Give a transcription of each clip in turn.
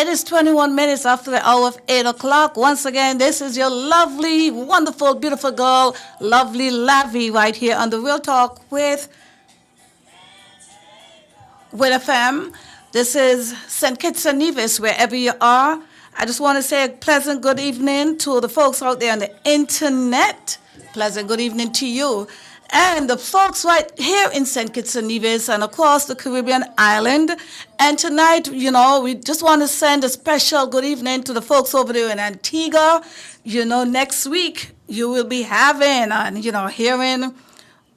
is 21 minutes after the hour of 8 o'clock. Once again, this is your lovely, wonderful, beautiful girl, lovely Lavi, right here on the Real Talk with FM. This is St. Kitts and Nevis, wherever you are. I just want to say a pleasant good evening to the folks out there on the internet. Pleasant good evening to you. And the folks right here in St. Kitts and Nevis and across the Caribbean island. And tonight, we just want to send a special good evening to the folks over there in Antigua. Next week you will be having and, hearing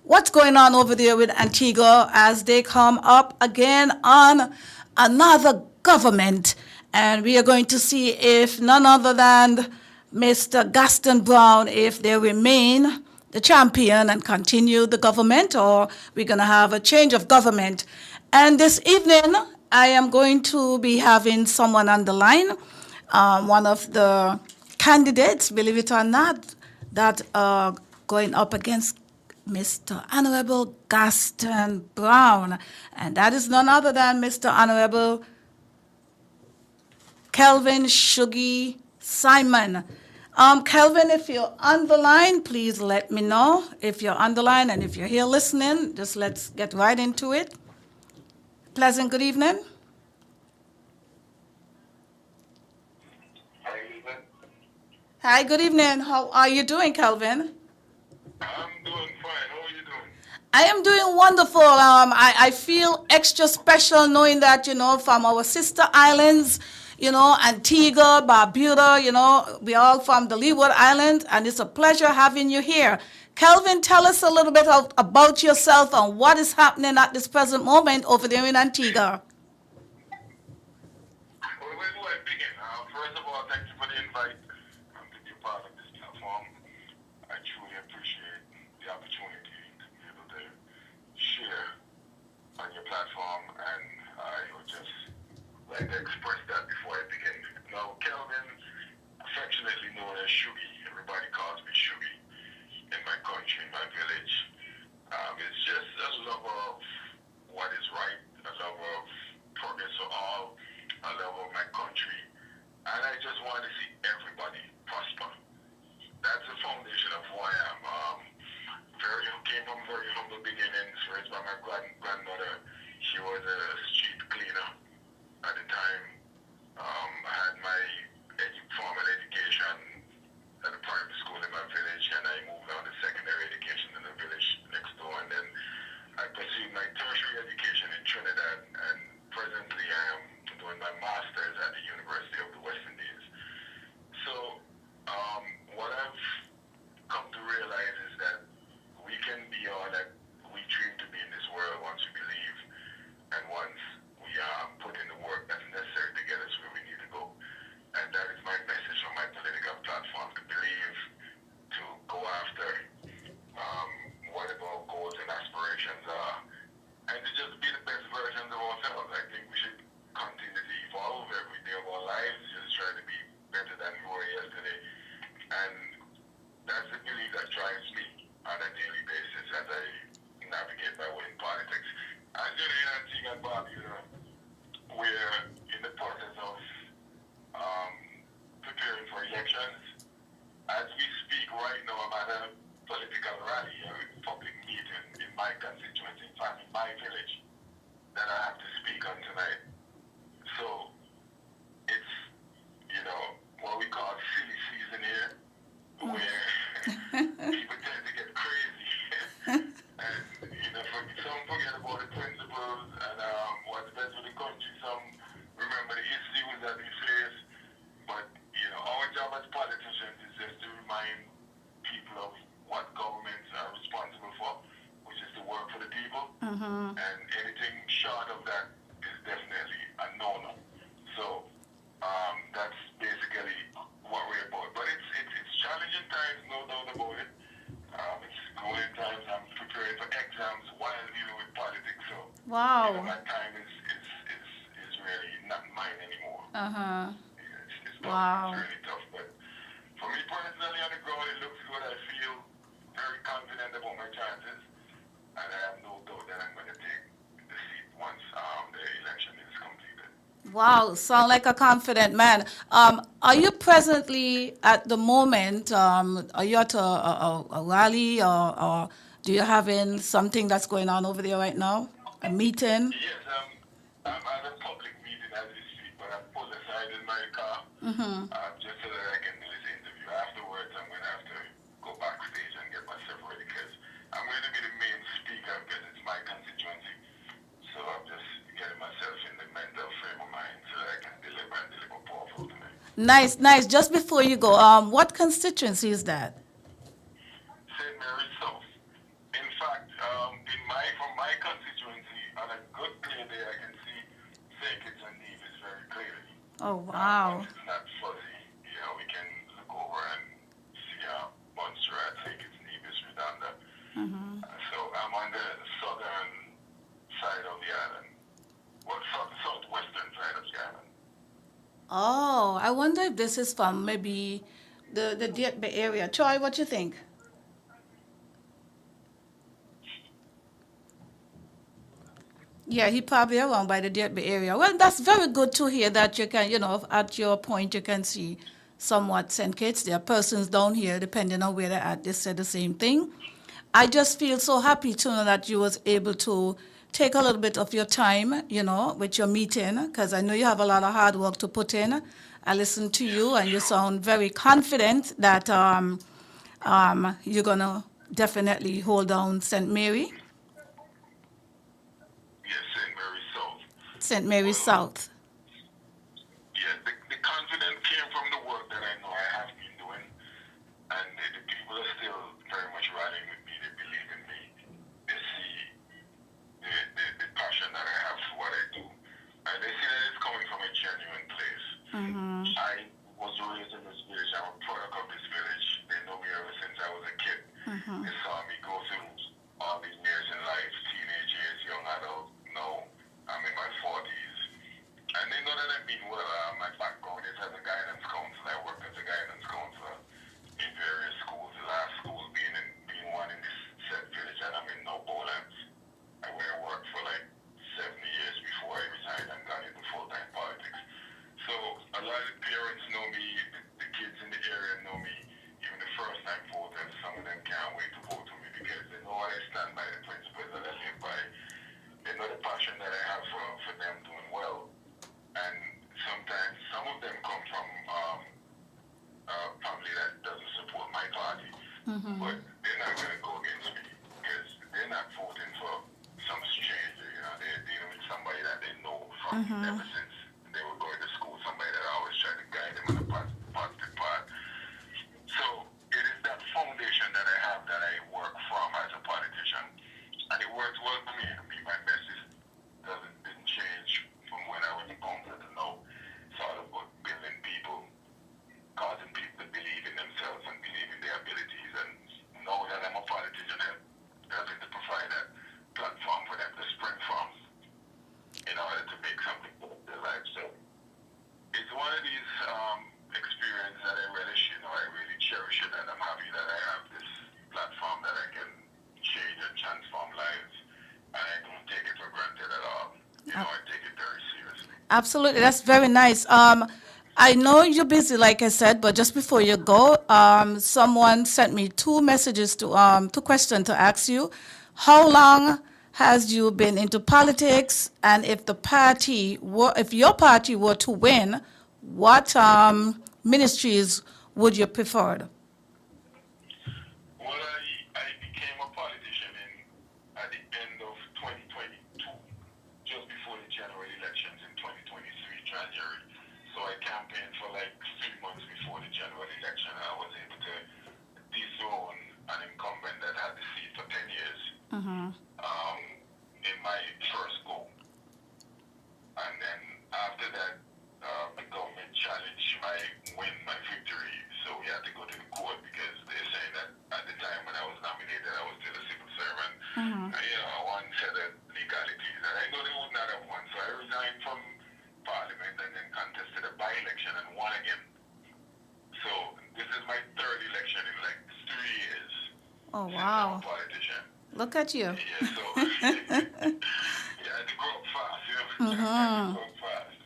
what's going on over there with Antigua as they come up again on another government. And we are going to see if none other than Mr. Gaston Brown, if they remain the champion and continue the government, or we're going to have a change of government. And this evening, I am going to be having someone on the line, one of the candidates, believe it or not, that are going up against Mr. Honorable Gaston Brown. And that is none other than Mr. Honorable Kelvin Shuggy Simon. Kelvin, if you're on the line, please let me know if you're on the line, and if you're here listening, just let's get right into it. Pleasant good evening. Hi, good evening. How are you doing, Kelvin? I'm doing fine. How are you doing? I am doing wonderful. I feel extra special knowing that, from our sister islands, Antigua, Barbuda, we all from the Leeward Island, and it's a pleasure having you here. Kelvin, tell us a little bit about yourself and what is happening at this present moment over there in Antigua. Well, where do I begin? First of all, thank you for the invite to be part of this platform. I truly appreciate the opportunity to be able to share on your platform, and I would just like to express that before I begin. Now, Kelvin, affectionately known as Shuggy, everybody calls me Shuggy in my country, in my village. It's just a love of what is right, a love of progress for all, a love of my country, and I just want to see everybody prosper. That's the foundation of who I am. Came from very humble beginnings, raised by my grandmother. She was a street cleaner at the time. I had my formal education at a private school in my village, and I moved on to secondary education in the village next door, and then I pursued my tertiary education in Trinidad, and presently I am doing my master's at the University of the West Indies. So what I've come to realize is that we can be all that we dream to be in this world once we believe, and once we put in the work that's necessary to get us where we need to go. And that is my message on my political platform, to believe, to go after whatever our goals and aspirations are, and to just be the best versions of ourselves. I think we should continue to evolve every day of our lives, just try to be better than we were yesterday. And that's the belief that drives me on a daily basis as I navigate my way in politics. As you know, in Antigua and Barbuda, we're in the process of preparing for elections. As we speak right now, I'm at a political rally, a public meeting in my constituency, in fact, in my village, that I have to speak on tonight. So it's, what we call silly season here, where people tend to get crazy. And, some forget about the principles and what's best for the country. Some remember the issues that we face. But, our job as politicians is just to remind people of what governments are responsible for, which is to work for the people. Mm-hmm. And anything short of that is definitely a no-no. So that's basically what we're about. But it's challenging times, no doubt about it. It's growing times. I'm preparing for exams while dealing with politics. So wow, my time is really not mine anymore. uh-huh. It's tough. Wow. It's really tough. But for me personally, on the ground, it looks good. I feel very confident about my chances, and I have no doubt that I'm going to take the seat once the election is completed. Wow, sound like a confident man. Are you presently at the moment? Are you at a rally, or do you having something that's going on over there right now? A meeting? Yes, I'm at a public meeting as we speak, but I'm pulled aside in my car just so that I can do this interview. Afterwards, I'm going to have to go backstage and get myself ready because I'm going to be the main speaker because it's my constituency. So I'm just getting myself in the mental frame of mind so that I can deliver and deliver powerful tonight. Nice, nice. Just before you go, what constituency is that? St. Mary's South. In fact, from my constituency, on a good clear day, I can see St. Kitts and Nevis very clearly. Oh, Once wow. it's not fuzzy, we can look over and see Montserrat, St. Kitts and Nevis, Redonda. So I'm on the southern side of the island, well, southwestern side of the island. Oh, I wonder if this is from maybe the Diet Bay area. Troy, what you think? Yeah, he probably around by the Dirt Bay area. Well, that's very good to hear that you can, at your point, you can see somewhat St. Kitts. There are persons down here, depending on where they're at, they said the same thing. I just feel so happy to know that you was able to take a little bit of your time, with your meeting, because I know you have a lot of hard work to put in. I listened to Yes, you, and you sure. sound very confident that you're going to definitely hold down St. Mary, Yes, St. Mary's South. St. Mary Well, South. yeah, the confidence came from the work that I know I have been doing, and the people are still very much riding with me. They believe in me. They see the passion that I have for what I do, and they see that it's coming from a genuine place. I was raised in this village. I'm a product of this village. They know me ever since I was a kid. They saw me go through all these years in life, teenage years, young adult. Now I'm in my 40s. And they know that I mean well. My background is as a guidance counselor. I worked as a guidance counselor in various schools. The last school being one in this said village, and I'm in no Bowlands. Where I worked for like 7 years before I resigned and got into full-time politics. So a lot of the parents know me, the kids in the area know me, even the first-time voters. Some of them can't wait to vote for me because they know I stand by the principles that I live by. They know the passion that I have for them doing well. And sometimes some of them come from a family that doesn't support my party, but they're not going to go against me because they're not voting for some stranger. They're dealing with somebody that they know from ever since they were going to school, somebody that I always try to guide them on a positive path. So it is that foundation that I have that I work from as a politician, and it works well for me. My message didn't change from when I was a counselor to now. It's all about building people, causing people to believe in themselves and believe in their abilities, and know that I'm a politician and helping to provide that platform for them to spring from in order to make something of their life. So it's one of these experiences that I relish. I really cherish it, and I'm happy that I have this platform that I can change and transform lives, and I don't take it for granted at all. I take it very seriously. Absolutely, that's very nice. I know you're busy, like I said, but just before you go, someone sent me two messages two questions to ask you. How long has you been into politics, and if your party were to win, what ministries would you prefer? Well, I became a politician at the end of 2022, just before the general elections in 2023, January. So I campaigned for like 3 months before the general election, and I was able to dethrone an incumbent that had the seat for 10 years in my first go. And then after that, the government challenged my victory. So we had to go to the court because they're saying that at the time when I was nominated, I was still a civil servant. One set of legalities that I know they would not have won. So I resigned from parliament and then contested a by-election and won again. So this is my third election in like 3 years Oh, since I'm a wow. politician. Look at you. Yeah, so yeah, I had to grow up fast, I had to grow up fast.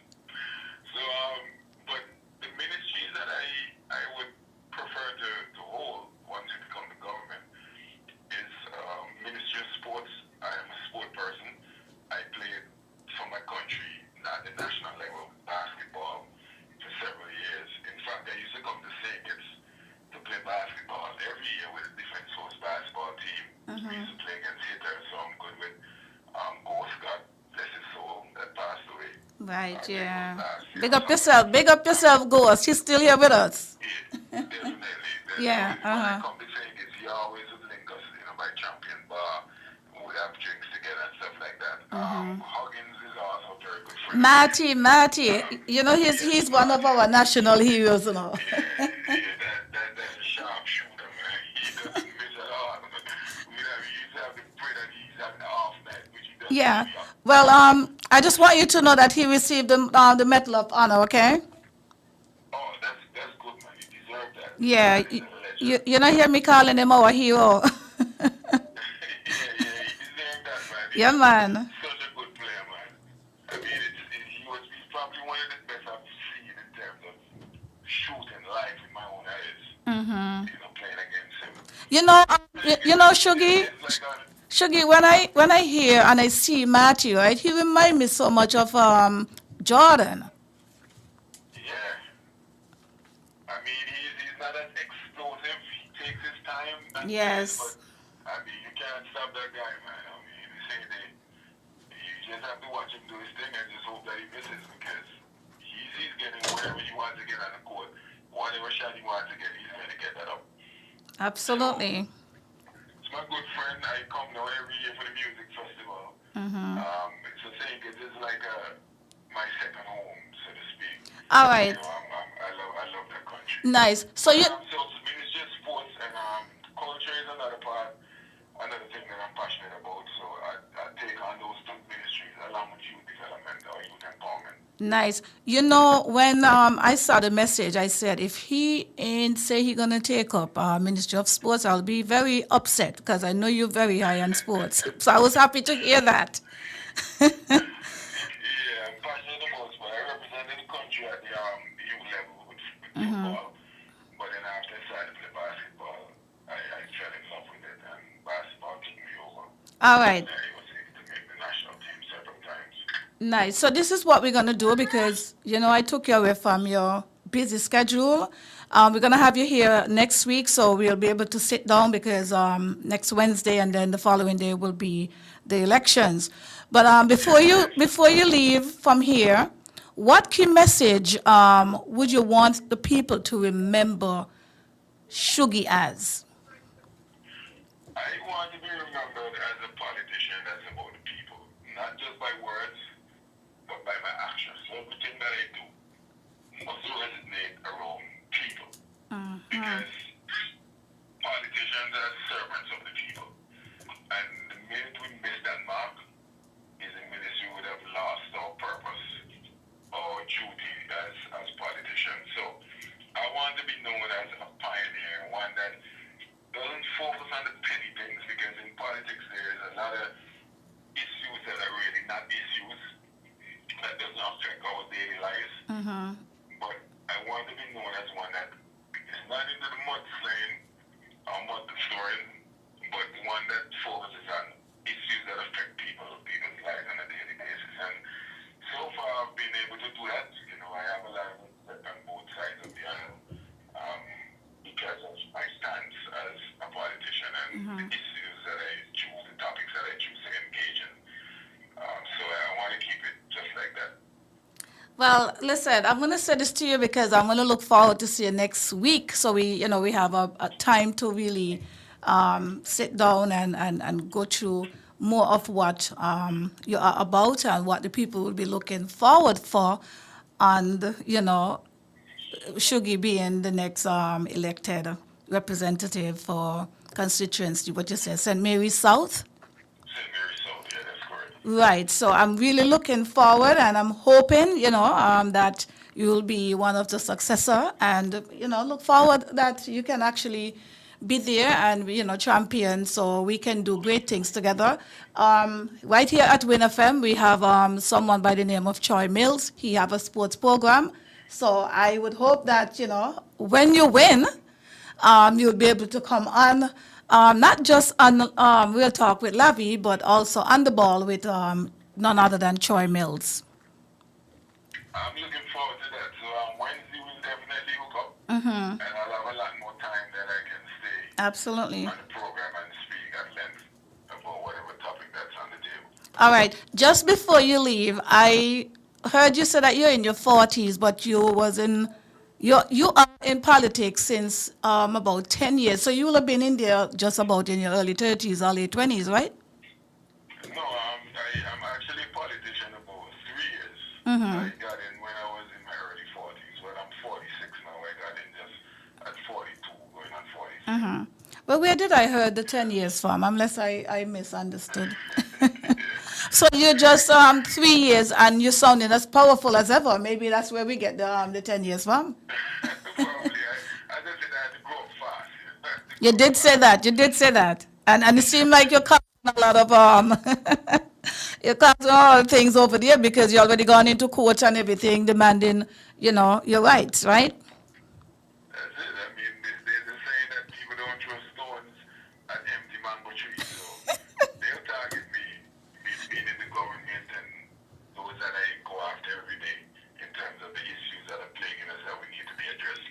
Right, They was yeah. last year Big or up something. yourself. Big up yourself, Ghost. She's still here with us. Yeah, definitely. Yeah, When I uh-huh. come to St. Kitts, he always would link us, by Champion Bar. We would have drinks together and stuff like that. Huggins is also a very good friend of mine. Matty. You know, Yes, he's one of Marty. our national heroes, you know. Yeah, that's a sharp shooter, man. He doesn't miss at all. We used to have to pray that he's having an off night, which he doesn't Yeah. really Well, often. I just want you to know that he received the Medal of Honor, okay? Oh, that's good, man. You deserve that. Yeah. That is a legend. You not hear me calling him our hero. Yeah, he deserved that, man. Yeah, He's man. such a good player, man. I mean, he's probably one of the best I've seen in terms of shooting live with my own eyes. Playing against him. You know, Playing you against know, him Shuggy, is like a Shuggy. When I hear and I see Matthew, right, he remind me so much of Jordan. yeah. I mean, he's not as explosive. He takes his time and plays, but Yes, I mean, you can't stop that guy, man. I mean, they say you just have to watch him do his thing and just hope that he misses because he's getting whatever he wants to get on the court. Whatever shot he wants to get, he's going to get that up. So, absolutely. it's my good friend. I come now every year for the music festival. It's the same. It's like my second home, so to speak. All right, I love that country. nice. So But you, so it's just sports and culture is another thing that I'm passionate about. So I take on those two ministries along with youth development or youth empowerment. nice. You know, when I saw the message, I said if he ain't say he gonna take up Ministry of Sports, I'll be very upset because I know you're very high on sports. So I was happy to hear that. Yeah, I'm passionate about sport. I represented the country at the youth level with football, but then after I decided to play basketball, I fell in love with it, and basketball took me over. All And right, I was able to make the national team several times. nice. So this is what we're gonna do because I took you away from your busy schedule. We're gonna have you here next week, so we'll be able to sit down because next Wednesday and then the following day will be the elections. But before you leave from here, what key message would you want the people to remember Shuggy as? I want to be remembered as a politician that's about the people, not just by words, but by my actions. So everything that I do must resonate around people. Because politicians are servants of the people. And the minute we miss that mark is the minute we would have lost our purpose or duty as politicians. So I want to be known as a pioneer, one that doesn't focus on the petty things because in politics there's a lot of issues that are really not issues that doesn't affect our daily lives. But I want to be known as one that is not into the mudslinging or mud destroying, but one that focuses on issues that affect people's lives on a daily basis. And so far I've been able to do that. I have a lot of respect on both sides of the aisle. Because of my stance as a politician and the issues that I choose, the topics that I choose to engage in. So I want to keep it just like that. Well, listen, I'm going to say this to you because I'm going to look forward to see you next week. So we have a time to really sit down and go through more of what you are about and what the people will be looking forward for, and Shuggy being the next elected representative for constituency, what you say, St. Mary's South? St. Mary South, yeah, that's correct. Right. So I'm really looking forward, and I'm hoping, that you'll be one of the successor, and look forward that you can actually be there and champion, so we can do great things together. Right here at WinFM, we have someone by the name of Troy Mills. He have a sports program, so I would hope that when you win, you'll be able to come on, not just on Real Talk with Lavi, but also on the ball with none other than Troy Mills. I'm looking forward to that. So Wednesday we'll definitely hook up, and I'll have a lot more time that I can stay Absolutely. on the program and speak at length about whatever topic that's on the table. All right. Just before you leave, I heard you say that you're in your 40s, but you are in politics since about 10 years. So you will have been in there just about in your early 30s or late 20s, right? No, I'm actually a politician about 3 years. I Mm-hmm. got in when I was in my early 40s. Well, I'm 46 now. I got in just at 42, going on 43. Mm-hmm. Well, where did I heard the 10 years from? Unless I misunderstood. So you're just 3 years and you're sounding as powerful as ever. Maybe that's where we get the 10 years from. Probably, I just said I had to grow up fast. I had to You grow up did say fast. that. You did say that. And it seemed like you're causing a lot of you're causing all the things over there because you already gone into court and everything demanding, your rights, right? That's it. I mean, there's a saying that people don't throw stones at empty mango trees. So they'll target me being in the government and those that I go after every day in terms of the issues that are plaguing us that we need to be addressed.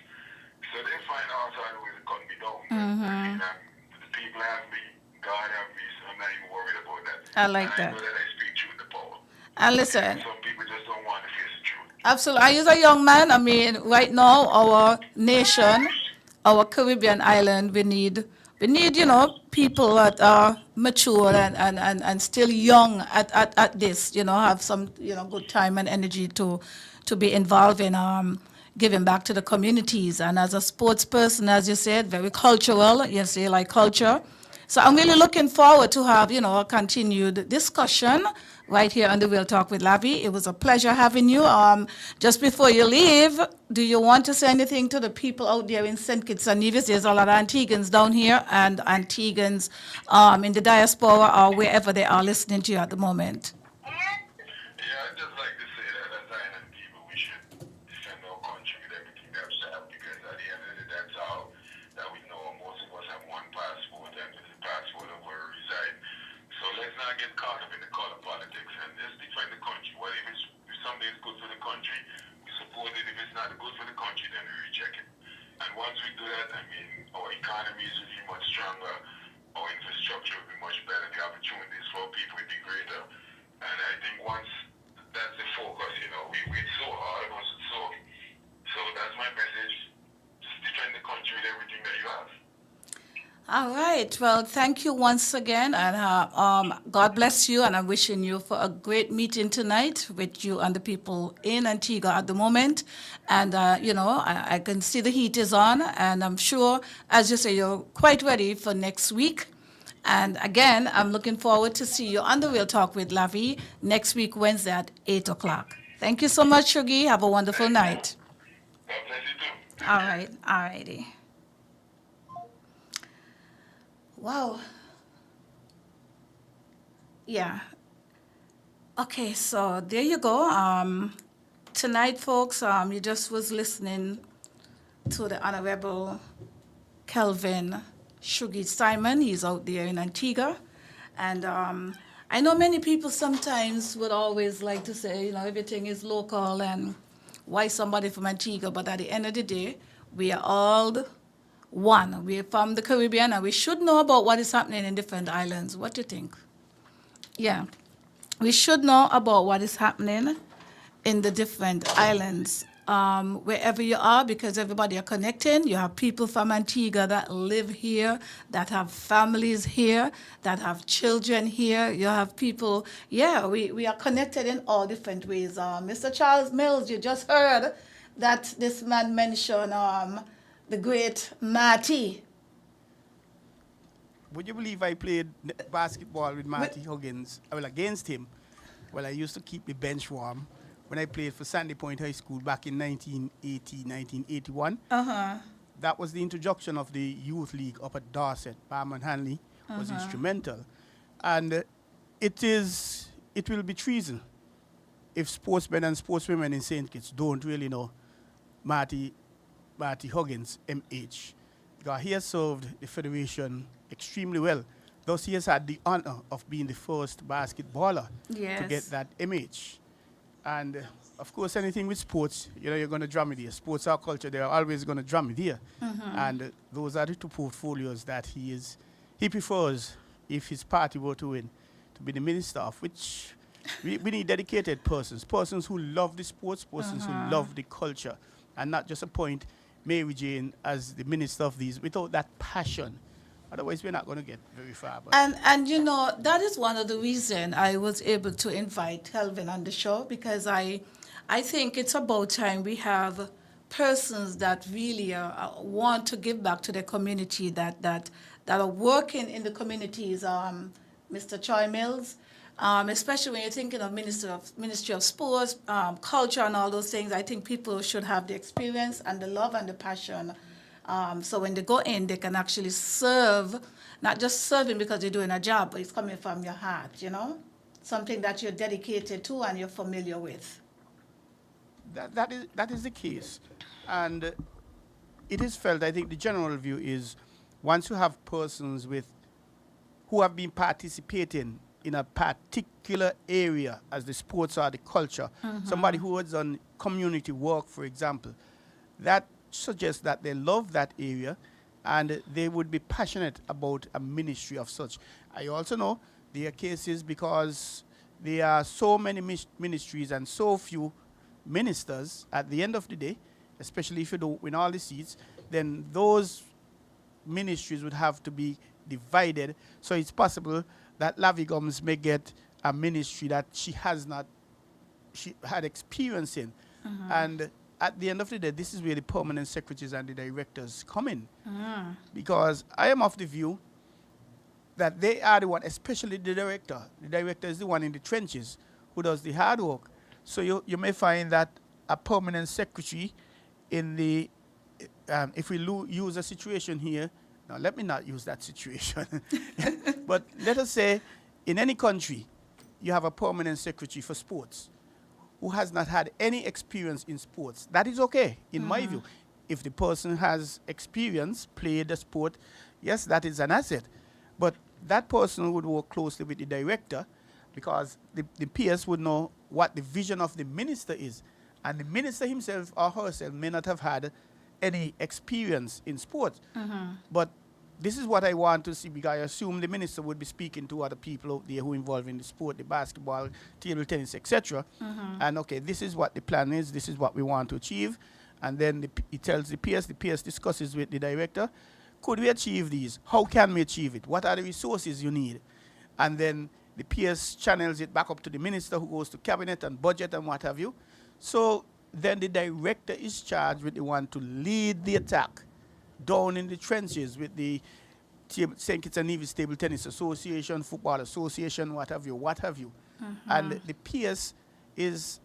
So they find all sorts of ways to cut me down. But I mean, the people have me, God have me, so I'm not even worried about that. I And like I know that. that I speak truth to power. And And listen, some people just don't want to face the truth. absolutely. I as a young man, I mean, right now, our nation, our Caribbean island, we need, people that are mature and still young at this, have some, good time and energy to be involved in giving back to the communities. And as a sports person, as you said, very cultural, yes, you like culture. So I'm really looking forward to have, a continued discussion right here on the Real Talk with Lavi. It was a pleasure having you. Just before you leave, do you want to say anything to the people out there in St. Kitts and Nevis? There's a lot of Antiguans down here and Antiguans in the diaspora or wherever they are listening to you at the moment. Yeah, I'd just like to say that as island people, we should defend our country with everything that we have because at the end of the day, that's how that we know most of us have one passport and it's the passport of where we reside. So let's not get caught up in the color politics and just defend the country. Well, if something is good for the country, we support it. If it's not good for the country, then we reject it. And once we do that, I mean, our economies will be much stronger, our infrastructure will be much better, the opportunities for people will be greater. And I think once that's the focus, we so hard, was so. So that's my message. Just defend the country with everything that you have. All right. Well, thank you once again, and God bless you. And I'm wishing you for a great meeting tonight with you and the people in Antigua at the moment. And I can see the heat is on, and I'm sure, as you say, you're quite ready for next week. And again, I'm looking forward to see you on the Real Talk with Lavi next week, Wednesday at 8 o'clock. Thank you so much, Shugi. Have a wonderful Thank you. night. God bless you too. Take All care. right. All righty. Wow. Yeah. Okay, so there you go. Tonight, folks, you just was listening to the Honorable Kelvin Shugi Simon. He's out there in Antigua. And I know many people sometimes would always like to say, everything is local and why somebody from Antigua? But at the end of the day, we are all one. We're from the Caribbean and we should know about what is happening in different islands. What do you think? Yeah. We should know about what is happening in the different islands, wherever you are, because everybody are connecting. You have people from Antigua that live here, that have families here, that have children here. You have people, we are connected in all different ways. Mr. Charles Mills, you just heard that this man mentioned the great Marty. Would you believe I played basketball with Marty Huggins? Well, against him. Well, I used to keep the bench warm when I played for Sandy Point High School back in 1980, 1981. Uh-huh. That was the introduction of the youth league up at Dorset. Barman Hanley was instrumental. And it will be treason if sportsmen and sportswomen in St. Kitts don't really know Marty Huggins, MH. Because he has served the Federation extremely well. Thus, he has had the honor of being the first basketballer to get that MH. And, of course, anything with sports, you're going to drum it here. Sports are culture, they're always going to drum it here. And those are the two portfolios that he prefers, if his party were to win, to be the minister of, which We need dedicated persons who love the sports, persons who love the culture, and not just appoint Mary Jane as the minister of these without that passion. Otherwise, we're not going to get very far. But And you know, that is one of the reason I was able to invite Kelvin on the show, because I think it's about time we have persons that really want to give back to the community, that are working in the communities. Mr. Choi Mills, especially when you're thinking of Ministry of Sports, culture, and all those things. I think people should have the experience and the love and the passion. So when they go in, they can actually serve, not just serving because you're doing a job, but it's coming from your heart, you know? Something that you're dedicated to and you're familiar with. that is the case. And it is felt, I think the general view is, once you have persons who have been participating in a particular area, as the sports or the culture, somebody who has done community work, for example, that suggests that they love that area and they would be passionate about a ministry of such. I also know there are cases, because there are so many ministries and so few ministers at the end of the day, especially if you don't win all the seats, then those ministries would have to be divided. So it's possible that Lavi Gumbs may get a ministry that she had experience in. And at the end of the day, this is where the permanent secretaries and the directors come in. Because I am of the view that they are the one, especially the director. The director is the one in the trenches who does the hard work. So you may find that a permanent secretary in the, if we use a situation here, now let me not use that situation, but let us say in any country, you have a permanent secretary for sports who has not had any experience in sports. That is okay, in my view. If the person has experience, played the sport, yes, that is an asset. But that person would work closely with the director, because the PS would know what the vision of the minister is. And the minister himself or herself may not have had any experience in sports. But this is what I want to see, because I assume the minister would be speaking to other people out there who are involved in the sport, the basketball, table tennis, etc. And okay, this is what the plan is, this is what we want to achieve. And then he tells the PS discusses with the director, could we achieve these? How can we achieve it? What are the resources you need? And then the PS channels it back up to the minister, who goes to cabinet and budget and what have you. So then the director is charged with the one to lead the attack down in the trenches with the St. Kitts and Nevis Table Tennis Association, Football Association, what have you. And the PS is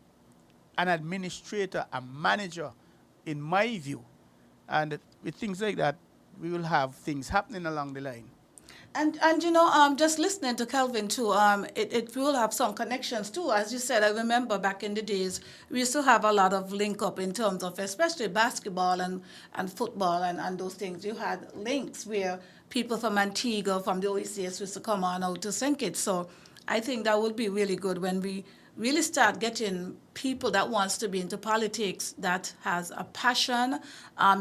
an administrator, a manager, in my view. And with things like that, we will have things happening along the line. And you know, just listening to Kelvin too, it will have some connections too. As you said, I remember back in the days, we used to have a lot of link up in terms of especially basketball and football and those things. You had links where people from Antigua, from the OECS used to come on out to St. Kitts. So I think that would be really good when we really start getting people that wants to be into politics, that has a passion,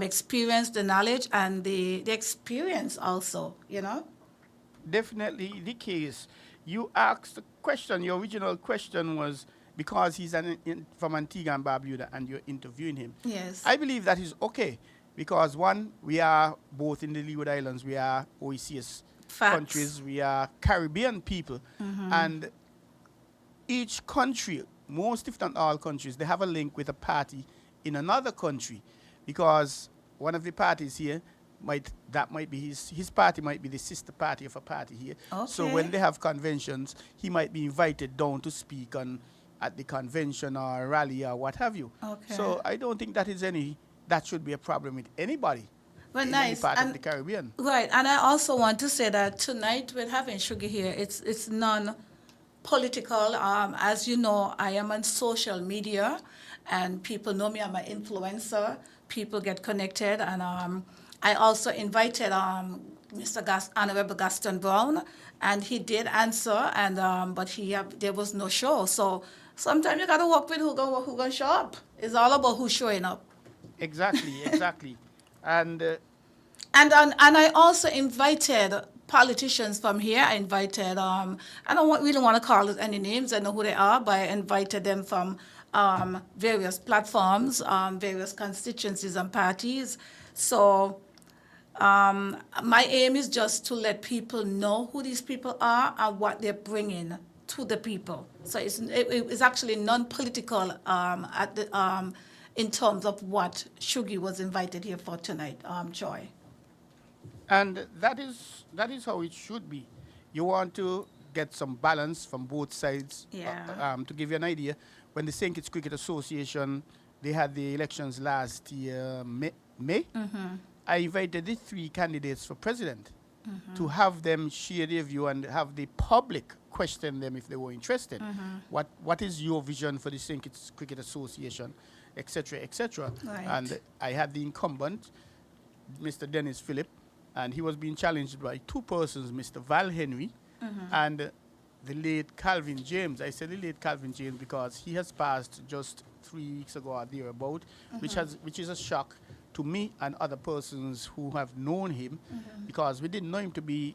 experience, the knowledge, and the experience also, you know? Definitely the case. You asked the question, your original question was because he's from Antigua and Barbuda and you're interviewing him. Yes. I believe that is okay, because one, we are both in the Leeward Islands, we are OECS countries, we are Caribbean people, and each country, most if not all countries, they have a link with a party in another country, because one of the parties here might be his party might be the sister party of a party here. Okay. So when they have conventions, he might be invited down to speak at the convention or rally or what have you. Okay. So I don't think that should be a problem with anybody. Well, in nice. any part of the Caribbean. Right, and I also want to say that tonight we're having Sugar here. It's non-political. As you know, I am on social media, and people know me. I'm an influencer. People get connected, and I also invited Honorable Gaston Brown, and he did answer, and but there was no show. So sometimes you got to work with who gonna show up. It's all about who's showing up. Exactly. And I also invited politicians from here. I invited, I don't really want to call it any names, I know who they are, but I invited them from various platforms, various constituencies and parties. So my aim is just to let people know who these people are and what they're bringing to the people. So it's actually non-political in terms of what Shugi was invited here for tonight, Joy. And that is how it should be. You want to get some balance from both sides. Yeah. To give you an idea, when the St. Kitts Cricket Association, they had the elections last year, May. I invited the 3 candidates for president to have them share their view and have the public question them if they were interested. What is your vision for the St. Kitts Cricket Association, etc., etc. Right. And I had the incumbent, Mr. Dennis Phillip, and he was being challenged by 2 persons, Mr. Val Henry and the late Calvin James. I said the late Calvin James because he has passed just 3 weeks ago or thereabout, which is a shock to me and other persons who have known him because we didn't know him to be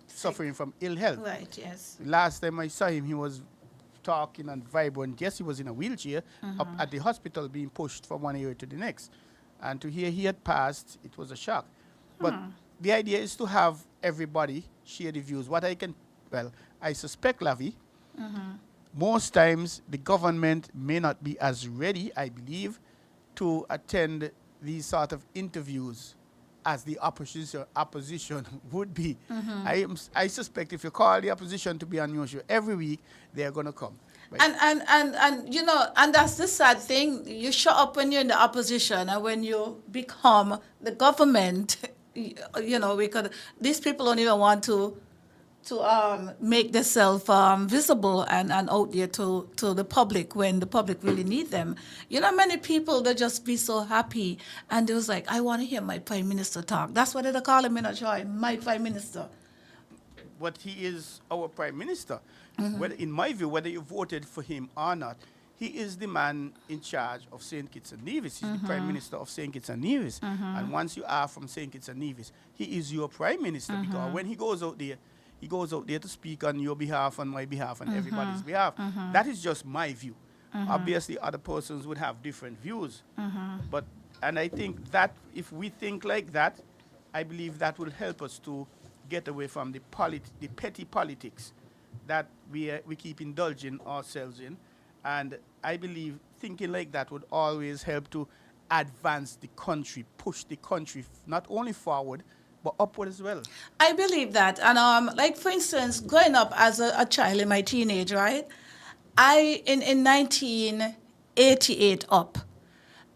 suffering from ill health. Right, yes. Last time I saw him, he was talking and vibrant. Yes, he was in a wheelchair up at the hospital being pushed from one area to the next. And to hear he had passed, it was a shock. But the idea is to have everybody share the views. I suspect, Lavi, most times the government may not be as ready, I believe, to attend these sort of interviews as the opposition would be. I suspect if you call the opposition to be on your show every week, they're going to come. Right? And you know, and that's the sad thing. You show up when you're in the opposition, and when you become the government, you know, these people don't even want to make themselves visible and out there to the public when the public really need them. You know, many people, they just be so happy, and they was like, I want to hear my prime minister talk. That's what they call him in a joy, my prime minister. But he is our prime minister. Whether, in my view, whether you voted for him or not, he is the man in charge of St. Kitts and Nevis. He's the prime minister of St. Kitts and Nevis. And once you are from St. Kitts and Nevis, he is your prime minister because when he goes out there to speak on your behalf, on my behalf, on everybody's behalf. That is just my view. Obviously, other persons would have different views. And I think that if we think like that, I believe that will help us to get away from the petty politics that we keep indulging ourselves in. And I believe thinking like that would always help to advance the country, push the country not only forward, but upward as well. I believe that. And like for instance, growing up as a child in my teenage, right? In 1988 up,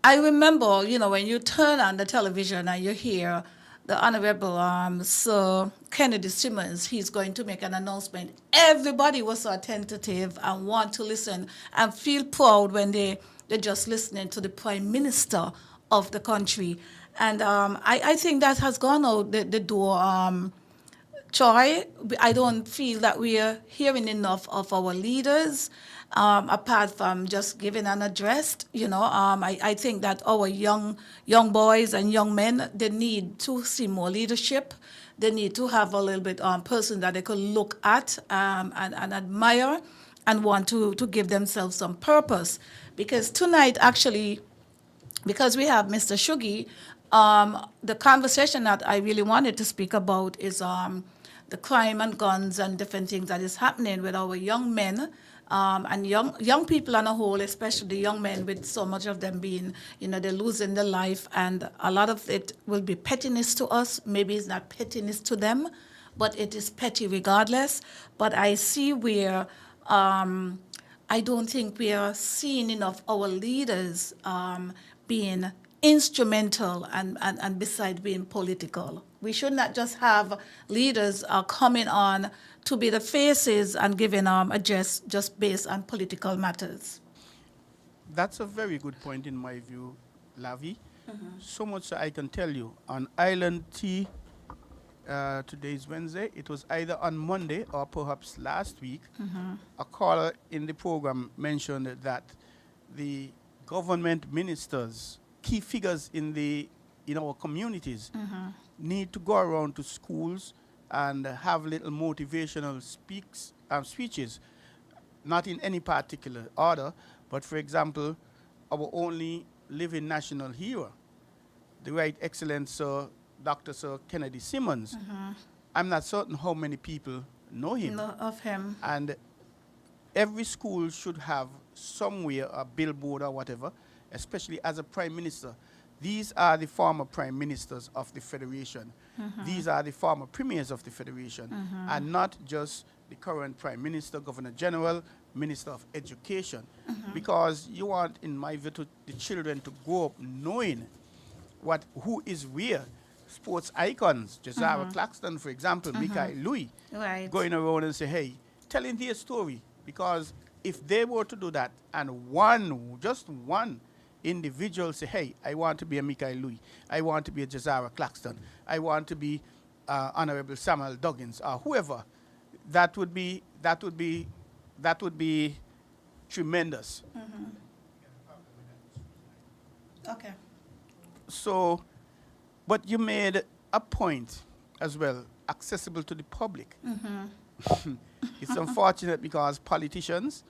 I remember, you know, when you turn on the television and you hear the Honorable Sir Kennedy Simmons, he's going to make an announcement. Everybody was so attentive and want to listen and feel proud when they're just listening to the Prime Minister of the country. And I think that has gone out the door. Troy, I don't feel that we are hearing enough of our leaders, apart from just giving an address. You know, I think that our young boys and young men, they need to see more leadership. They need to have a little bit person that they could look at and admire and want to give themselves some purpose. Because tonight, actually, because we have Mr. Shugi, the conversation that I really wanted to speak about is the crime and guns and different things that is happening with our young men and young people on a whole, especially young men, with so much of them being, you know, they're losing their life, and a lot of it will be pettiness to us. Maybe it's not pettiness to them, but it is petty regardless. But I see where I don't think we are seeing enough our leaders being instrumental and besides being political. We should not just have leaders coming on to be the faces and giving address just based on political matters. That's a very good point in my view, Lavi. So much so I can tell you, on Island T, today is Wednesday, it was either on Monday or perhaps last week, a caller in the program mentioned that the government ministers, key figures in our communities, need to go around to schools and have little motivational speeches, not in any particular order, but for example, our only living national hero, the Right Excellent Sir Dr. Sir Kennedy Simmons. I'm not certain how many people know him. No, of him. And every school should have somewhere a billboard or whatever, especially as a prime minister. These are the former prime ministers of the federation. These are the former premiers of the federation, and not just the current prime minister, governor general, minister of education. Because you want, in my view, the children to grow up knowing who is where. Sports icons, Josiah Claxton, for example, Michael Louis, Right. going around and say, hey, telling their story. Because if they were to do that and just one individual say, hey, I want to be a Michael Louis, I want to be a Josiah Claxton, I want to be Honorable Samuel Duggins, or whoever, that would be tremendous. Okay. So, but you made a point as well, accessible to the public. It's unfortunate because politicians,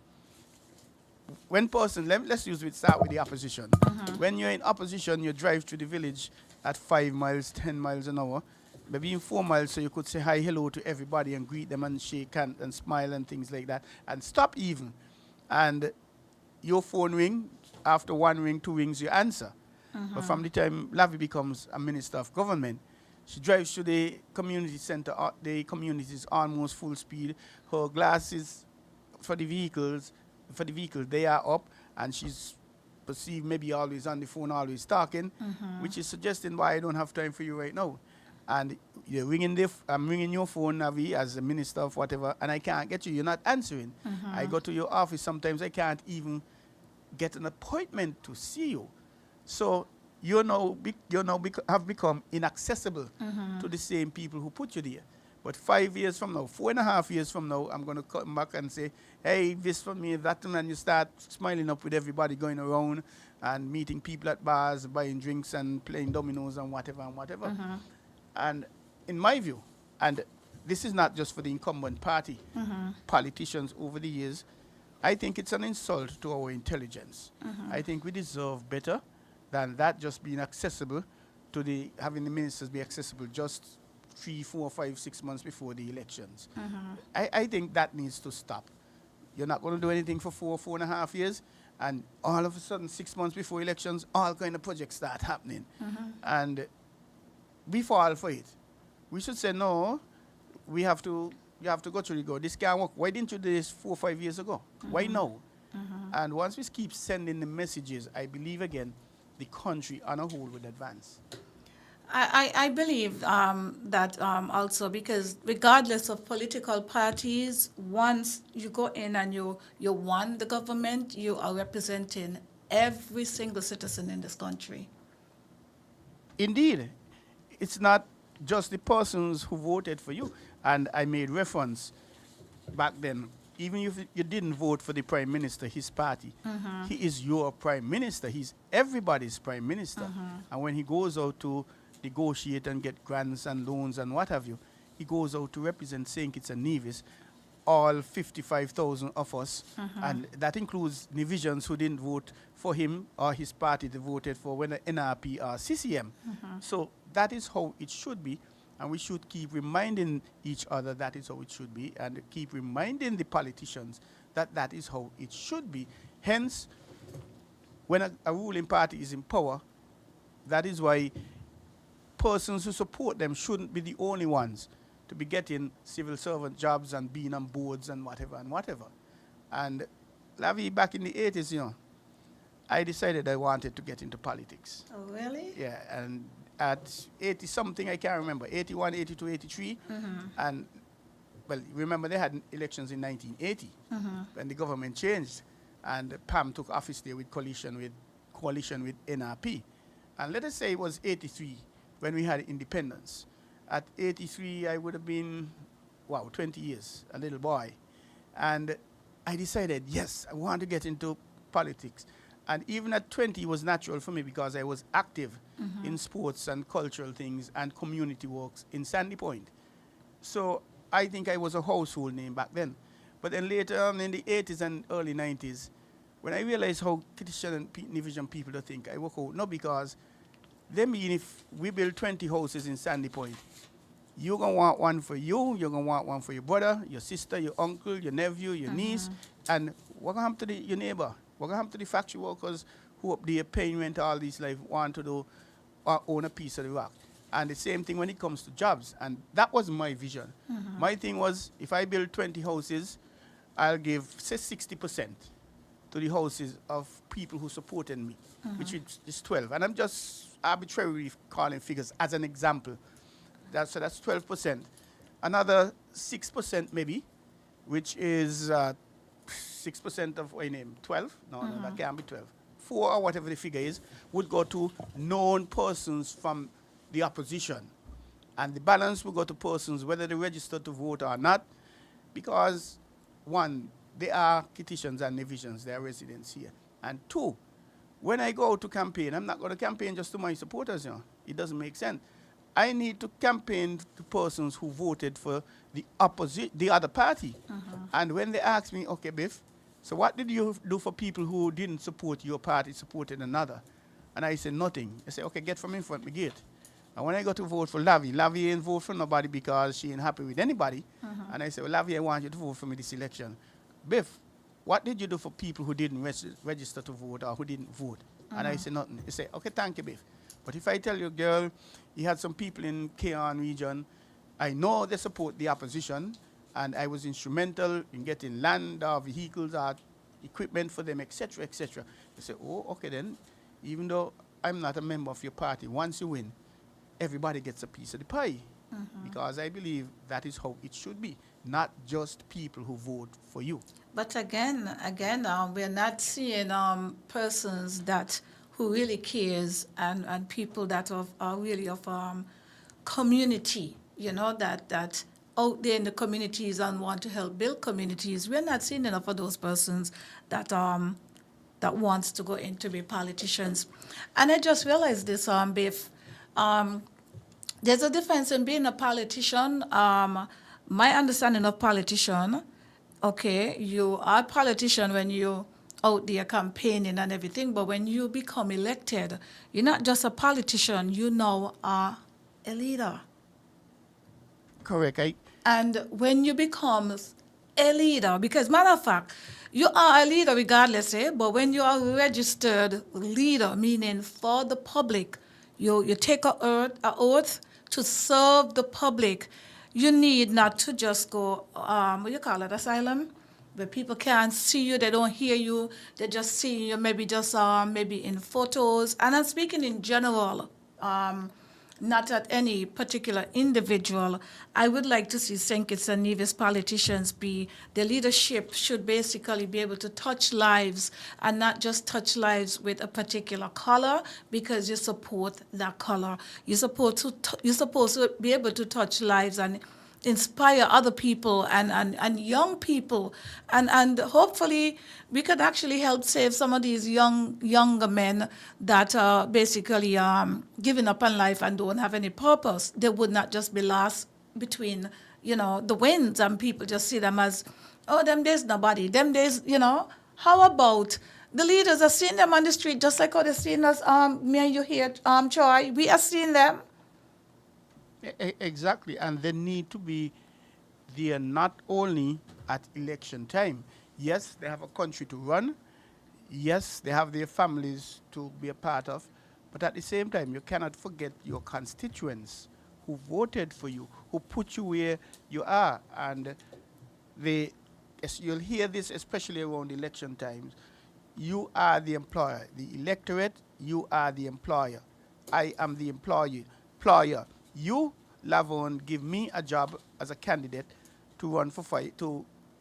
let's start with the opposition. When you're in opposition, you drive through the village at 5 miles, 10 miles an hour, maybe in 4 miles, so you could say hi, hello to everybody and greet them and shake hands and smile and things like that, and stop even. And your phone ring, after one ring, 2 rings, you answer. But from the time Lavi becomes a minister of government, she drives to the community center. The community is almost full speed. Her glasses for the vehicles, they are up, and she's perceived maybe always on the phone, always talking, which is suggesting why I don't have time for you right now. And you're I'm ringing your phone, Lavi, as a minister of whatever, and I can't get you. You're not answering. I go to your office. Sometimes I can't even get an appointment to see you. So you have become inaccessible to the same people who put you there. But 5 years from now, 4.5 years from now, I'm going to come back and say, hey, this for me, that, and you start smiling up with everybody going around and meeting people at bars, buying drinks and playing dominoes and whatever and whatever. And in my view, and this is not just for the incumbent party, politicians over the years, I think it's an insult to our intelligence. I think we deserve better than that just being accessible to having the ministers be accessible just 3, 4, 5, 6 months before the elections. I think that needs to stop. You're not going to do anything for 4.5 years, and all of a sudden, 6 months before elections, all kind of projects start happening. And we fall for it. We should say, no, you have to go through the go. This can't work. Why didn't you do this 4 or 5 years ago? Why now? And once we keep sending the messages, I believe again, the country on a whole would advance. I believe that also, because regardless of political parties, once you go in and you won the government, you are representing every single citizen in this country. Indeed. It's not just the persons who voted for you. And I made reference back then, even if you didn't vote for the prime minister, his party, he is your prime minister. He's everybody's prime minister. And when he goes out to negotiate and get grants and loans and what have you, he goes out to represent St. Kitts and Nevis, all 55,000 of us, and that includes divisions who didn't vote for him or his party. They voted for whether NRP or CCM. So that is how it should be. And we should keep reminding each other that is how it should be, and keep reminding the politicians that that is how it should be. Hence, when a ruling party is in power, that is why persons who support them shouldn't be the only ones to be getting civil servant jobs and being on boards and whatever and whatever. And Lavi, back in the 80s, I decided I wanted to get into politics. Oh, really? Yeah, and at 80-something, I can't remember, 81, 82, 83. And, well, remember they had elections in 1980 when the government changed. And Pam took office there with coalition with NRP. And let us say it was 83 when we had independence. At 83, I would have been, 20 years, a little boy. And I decided, yes, I want to get into politics. And even at 20, it was natural for me because I was active in sports and cultural things and community works in Sandy Point. So I think I was a household name back then. But then later on in the 80s and early 90s, when I realized how Christian and Division people don't think, I walk out. No, because they mean if we build 20 houses in Sandy Point, you're going to want one for you, you're going to want one for your brother, your sister, your uncle, your nephew, your niece. And what going to happen to your neighbor? What going to happen to the factory workers who up there paying rent all this life want to do or own a piece of the rock? And the same thing when it comes to jobs. And that was my vision. My thing was, if I build 20 houses, I'll give, say, 60% to the houses of people who supported me, which is 12. And I'm just arbitrarily calling figures as an example. So that's 12%. Another 6% maybe, which is 6% of what I name, 12? No, that can't be 12. 4 or whatever the figure is, would go to known persons from the opposition. And the balance will go to persons, whether they register to vote or not, because, one, they are Kittians and Nevisians, they are residents here. And two, when I go out to campaign, I'm not going to campaign just to my supporters, you know. It doesn't make sense. I need to campaign to persons who voted for the other party. And when they ask me, okay, Biff, so what did you do for people who didn't support your party, supported another? And I say, nothing. They say, okay, get from in front of the gate. And when I go to vote for Lavi ain't vote for nobody because she ain't happy with anybody. And I say, well, Lavi, I want you to vote for me this election. Biff, what did you do for people who didn't register to vote or who didn't vote? And I say, nothing. They say, okay, thank you, Biff. But if I tell you, girl, you had some people in Keon region, I know they support the opposition, and I was instrumental in getting land or vehicles or equipment for them, etc., etc. They say, oh, okay then, even though I'm not a member of your party, once you win, everybody gets a piece of the pie. Because I believe that is how it should be, not just people who vote for you. But again, we're not seeing persons that who really cares and people that are really of community, you know, that out there in the communities and want to help build communities. We're not seeing enough of those persons that that wants to go in to be politicians. And I just realized this, Biff. There's a difference in being a politician. My understanding of politician, okay, you are a politician when you out there campaigning and everything, but when you become elected, you're not just a politician, you now are a leader. Correct. And when you become a leader, because matter of fact, you are a leader regardless, but when you are a registered leader, meaning for the public, you take a oath to serve the public. You need not to just go, what do you call it, asylum? Where people can't see you, they don't hear you, they just see you maybe just maybe in photos. And I'm speaking in general, not at any particular individual. I would like to see St. Kitts and Nevis politicians the leadership should basically be able to touch lives and not just touch lives with a particular color because you support that color. You're supposed to be able to touch lives and inspire other people and young people and hopefully we could actually help save some of these younger men that are basically giving up on life and don't have any purpose. They would not just be lost between the winds and people just see them as, oh, them days nobody, them days, how about the leaders are seeing them on the street just like how they're seeing us, me and you here, Troy, we are seeing them. Exactly, and they need to be there not only at election time. Yes, they have a country to run. Yes, they have their families to be a part of. But at the same time, you cannot forget your constituents who voted for you, who put you where you are. And you'll hear this especially around election times. You are the employer. The electorate, you are the employer. I am the employer. You, Lavon, give me a job as a candidate to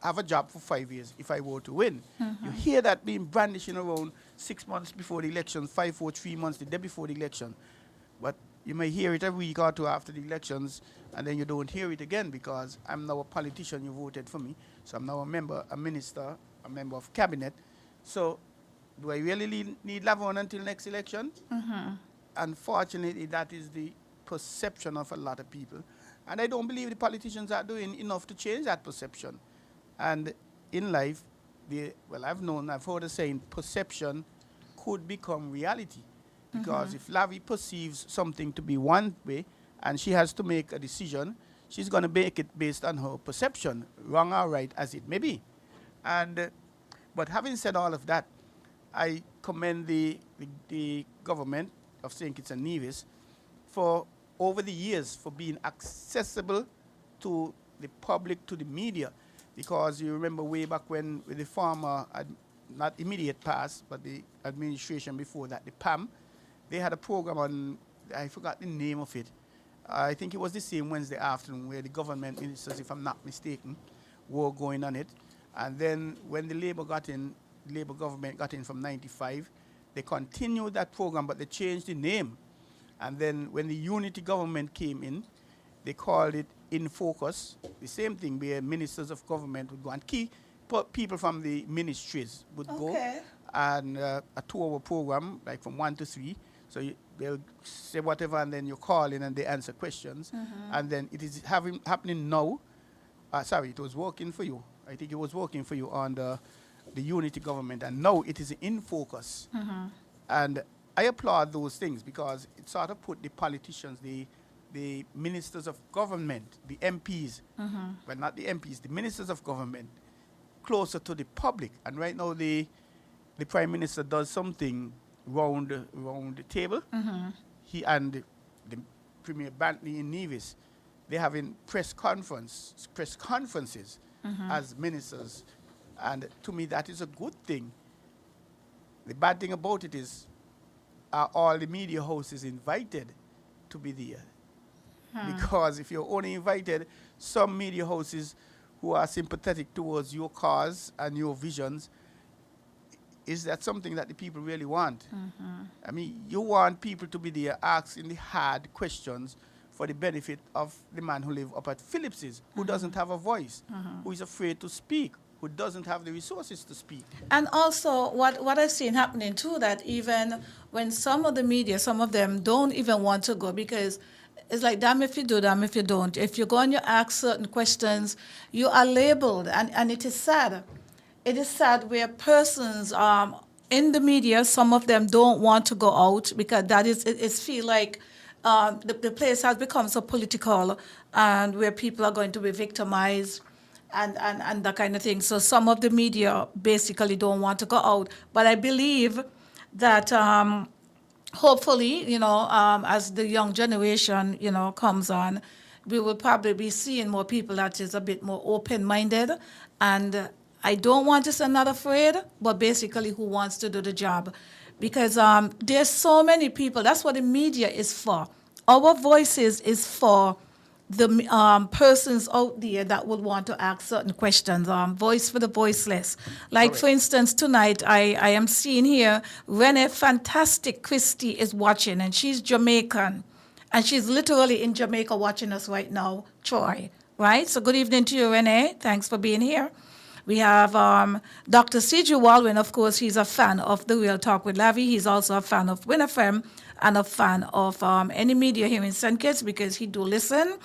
have a job for 5 years if I were to win. You hear that being brandishing around 6 months before the election, 5 or 3 months the day before the election. But you may hear it a week or two after the elections, and then you don't hear it again because I'm now a politician, you voted for me. So I'm now a member, a minister, a member of cabinet. So do I really need Lavon until next election? Unfortunately, that is the perception of a lot of people. And I don't believe the politicians are doing enough to change that perception. And in life, I've heard a saying, perception could become reality. Because if Lavi perceives something to be one way and she has to make a decision, she's going to make it based on her perception, wrong or right as it may be. And but having said all of that, I commend the government of St. Kitts and Nevis for over the years for being accessible to the public, to the media, because you remember way back when with the former, not immediate past, but the administration before that, the PAM, they had a program on, I forgot the name of it. I think it was the same Wednesday afternoon where the government ministers, if I'm not mistaken, were going on it. And then when the Labour government got in from 95, they continued that program, but they changed the name. And then when the unity government came in, they called it In Focus, the same thing where ministers of government would go and key people from the ministries would go, and a 2-hour program, like from 1 to 3. So they'll say whatever, and then you call in and they answer questions. And then it is happening now. Sorry, it was working for you. I think it was working for you on the unity government, and now it is In Focus. And I applaud those things because it sort of put the politicians, the ministers of government, the MPs, well, not the MPs, the ministers of government, closer to the public. And right now the Prime Minister does something round the table. He and the Premier Bantley in Nevis, they're having press conferences as ministers. And to me, that is a good thing. The bad thing about it is, are all the media houses invited to be there? Because if you're only invited some media houses who are sympathetic towards your cause and your visions, is that something that the people really want? I mean, you want people to be there asking the hard questions for the benefit of the man who lives up at Phillips's, who doesn't have a voice, who is afraid to speak, who doesn't have the resources to speak. And also, what I've seen happening too, that even when some of the media, some of them don't even want to go, because it's like, damn if you do, damn if you don't. If you go and you ask certain questions, you are labeled, and it is sad. It is sad where persons in the media, some of them don't want to go out because that is, it feel like the place has become so political, and where people are going to be victimized and that kind of thing. So some of the media basically don't want to go out. But I believe that hopefully, as the young generation, comes on, we will probably be seeing more people that is a bit more open-minded. And I don't want to say not afraid, but basically who wants to do the job. Because there's so many people. That's what the media is for. Our voices is for the persons out there that would want to ask certain questions, voice for the voiceless. Like, for instance, tonight I am seeing here, Renee Fantastic Christie is watching, and she's Jamaican. And she's literally in Jamaica watching us right now, Troy, right? So good evening to you, Renee. Thanks for being here. We have Dr. Siju Walwyn, of course, he's a fan of The Real Talk with Lavi. He's also a fan of WinFM and a fan of any media here in St. Kitts, because he do listen.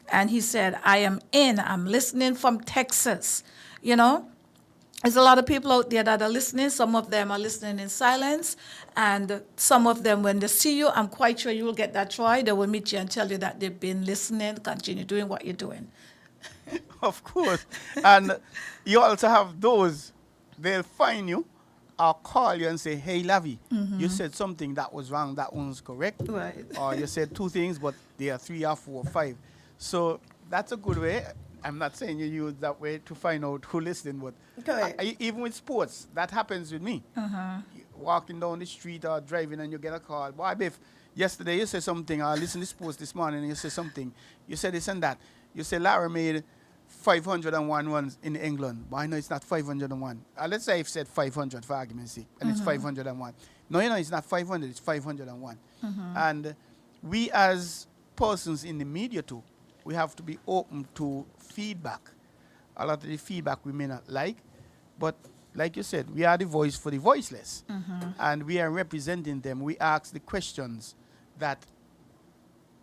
And he said, I'm listening from Texas. There's a lot of people out there that are listening. Some of them are listening in silence. And some of them, when they see you, I'm quite sure you will get that try. They will meet you and tell you that they've been listening. Continue doing what you're doing. Of course. And you also have those, they'll find you, or call you and say, hey, Lavi, you said something that was wrong, that one's correct. Right. Or you said 2 things, but there are 3 or 4 or 5. So that's a good way. I'm not saying you use that way to find out who listening, but even with sports, that happens with me. Walking down the street or driving and you get a call. Boy, Biff, yesterday you said something, I listened to sports this morning and you said something. You said this and that. You said Lara made 501 runs in England, but I know it's not 501. Let's say I've said 500 for argument's sake, and it's 501. No, it's not 500, it's 501. And we as persons in the media too, we have to be open to feedback. A lot of the feedback we may not like, but like you said, we are the voice for the voiceless. And we are representing them. We ask the questions that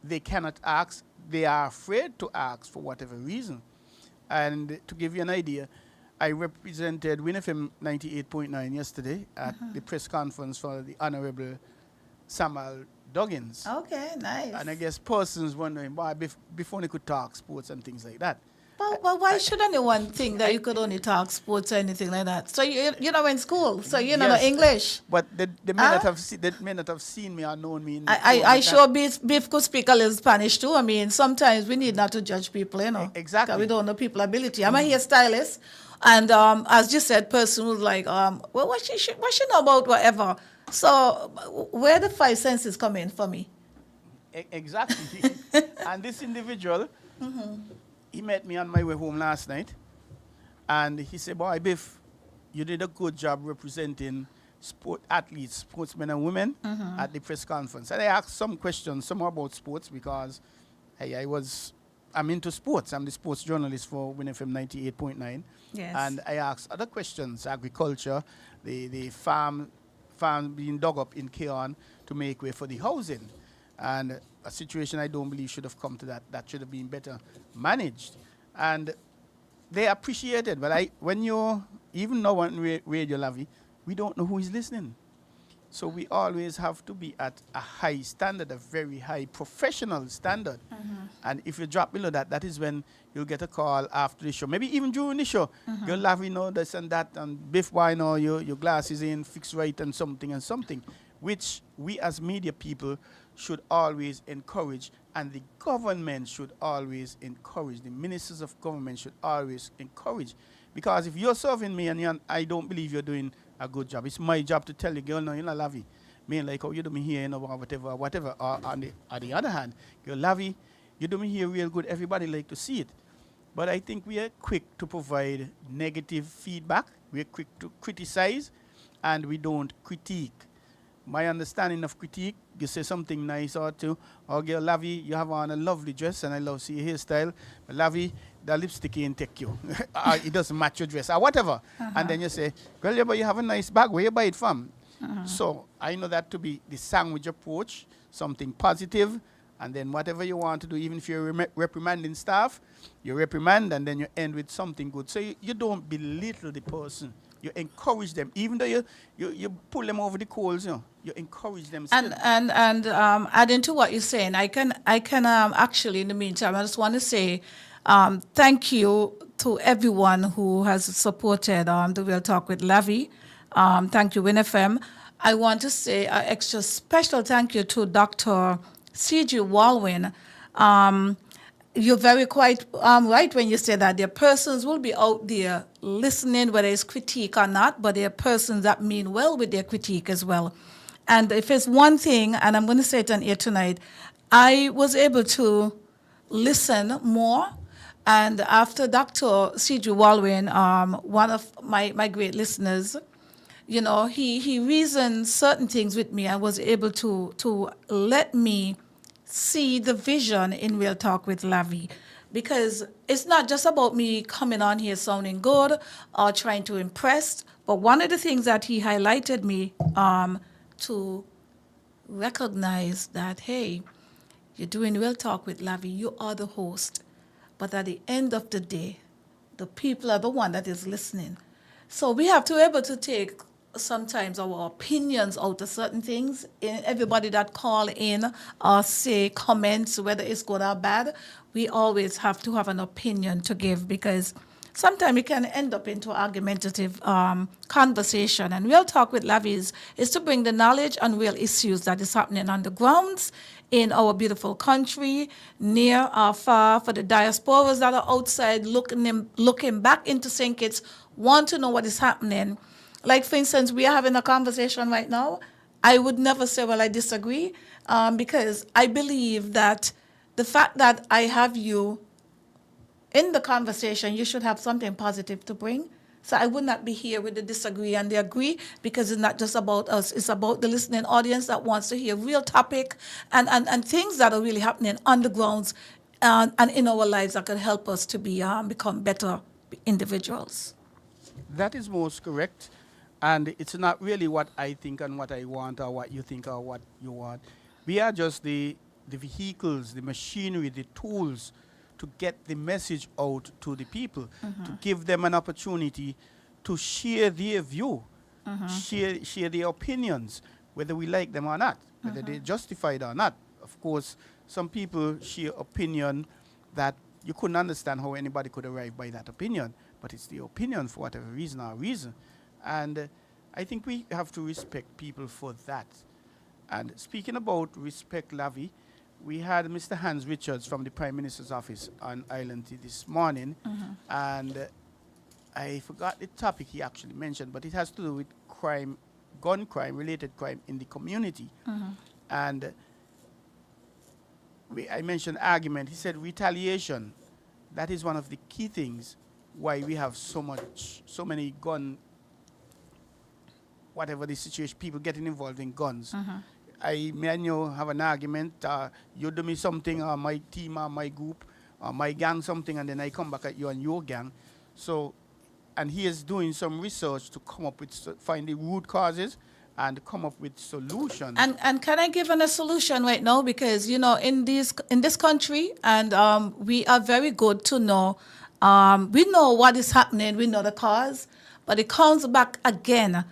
they cannot ask, they are afraid to ask for whatever reason. And to give you an idea, I represented WinFM 98.9 yesterday at the press conference for the Honorable Samuel Duggins. Okay, nice. And I guess persons wondering why before they could talk sports and things like that. Well, why should anyone think that you could only talk sports or anything like that? So you're not in school, so you know Yes, English. But the men that have seen me or known me. I sure Beef could speak a little Spanish too. I mean, sometimes we need not to judge people, you know. Exactly. 'Cause we don't know people's ability. I'm a hairstylist, and as you said, person was like, well, what she know about whatever. So where the five senses come in for me? Exactly. And this individual, he met me on my way home last night, and he said, "Boy, Biff, you did a good job representing sport athletes, sportsmen and women at the press conference." And I asked some questions, some about sports, because I'm into sports. I'm the sports journalist for WinFM 98.9. Yes. And I asked other questions, agriculture, the farm being dug up in Keon to make way for the housing. And a situation I don't believe should have come to that. That should have been better managed. And they appreciated. But when you, even now on Radio Lavi, we don't know who is listening. So we always have to be at a high standard, a very high professional standard. And if you drop below that, that is when you'll get a call after the show. Maybe even during the show, you'll laugh, this and that, and Biff, why no, your glasses in, fix right, and something, which we as media people should always encourage, and the government should always encourage. The ministers of government should always encourage. Because if you're serving me and I don't believe you're doing a good job, it's my job to tell you, girl, no, you're not Lavi. Me like how you do me here, or whatever. Or on the other hand, girl, Lavi, you do me here real good. Everybody like to see it. But I think we are quick to provide negative feedback. We're quick to criticize, and we don't critique. My understanding of critique, you say something nice or two, or girl, Lavi, you have on a lovely dress, and I love see your hairstyle, but Lavi, the lipstick ain't take you. It doesn't match your dress, or whatever. And then you say, girl, yeah, but you have a nice bag, where you buy it from? So I know that to be the sandwich approach, something positive, and then whatever you want to do, even if you're reprimanding staff, you reprimand, and then you end with something good. So you don't belittle the person. You encourage them, even though you pull them over the coals. You encourage them. Still. And adding to what you're saying, I can actually, in the meantime, I just want to say thank you to everyone who has supported the Real Talk with Lavi. Thank you, WinFM. I want to say an extra special thank you to Dr. C.G. Walwyn. You're very quite right when you say that there are persons will be out there listening, whether it's critique or not, but there are persons that mean well with their critique as well. And if it's one thing, and I'm going to say it on here tonight, I was able to listen more. And after Dr. C.G. Walwyn, one of my great listeners, he reasoned certain things with me and was able to let me see the vision in Real Talk with Lavi. Because it's not just about me coming on here sounding good or trying to impress, but one of the things that he highlighted me to recognize that, hey, you're doing Real Talk with Lavi, you are the host. But at the end of the day, the people are the one that is listening. So we have to be able to take sometimes our opinions out of certain things. Everybody that call in or say comments, whether it's good or bad, we always have to have an opinion to give, because sometimes it can end up into argumentative conversation. And Real Talk with Lavi is to bring the knowledge on real issues that is happening on the grounds in our beautiful country, near or far, for the diasporas that are outside looking back into St. Kitts, want to know what is happening. Like, for instance, we are having a conversation right now. I would never say, well, I disagree, because I believe that the fact that I have you in the conversation, you should have something positive to bring. So I would not be here with the disagree and the agree, because it's not just about us. It's about the listening audience that wants to hear real topic and things that are really happening on the grounds and in our lives that can help us to become better individuals. That is most correct. And it's not really what I think and what I want, or what you think or what you want. We are just the the vehicles, the machinery, the tools to get the message out to the people, to give them an opportunity to share their view, share their opinions, whether we like them or not, whether they're justified or not. Of course, some people share opinion that you couldn't understand how anybody could arrive by that opinion, but it's the opinion for whatever reason or reason. And I think we have to respect people for that. And speaking about respect, Lavi, we had Mr. Hans Richards from the Prime Minister's office on Island Tea this morning, and I forgot the topic he actually mentioned, but it has to do with crime, gun crime, related crime in the community. And I mentioned argument. He said retaliation. That is one of the key things why we have so many gun, whatever the situation, people getting involved in guns. Me and you have an argument. You do me something, or my team, or my group, or my gang something, and then I come back at you and your gang. So, and he is doing some research to come up with, find the root causes and come up with solutions. And can I give a solution right now? Because, you know, in this country, and we are very good to know, we know what is happening, we know the cause, but it comes back again.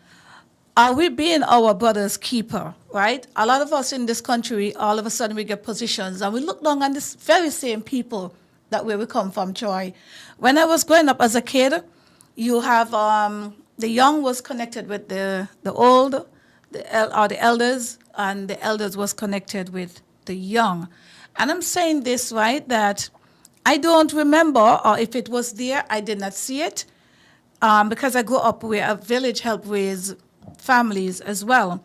Are we being our brother's keeper, right? A lot of us in this country, all of a sudden we get positions, and we look down on this very same people that where we come from, Troy. When I was growing up as a kid, you have the young was connected with the old, or the elders, and the elders was connected with the young. And I'm saying this, right, that I don't remember, or if it was there, I did not see it, because I grew up where a village helped raise families as well.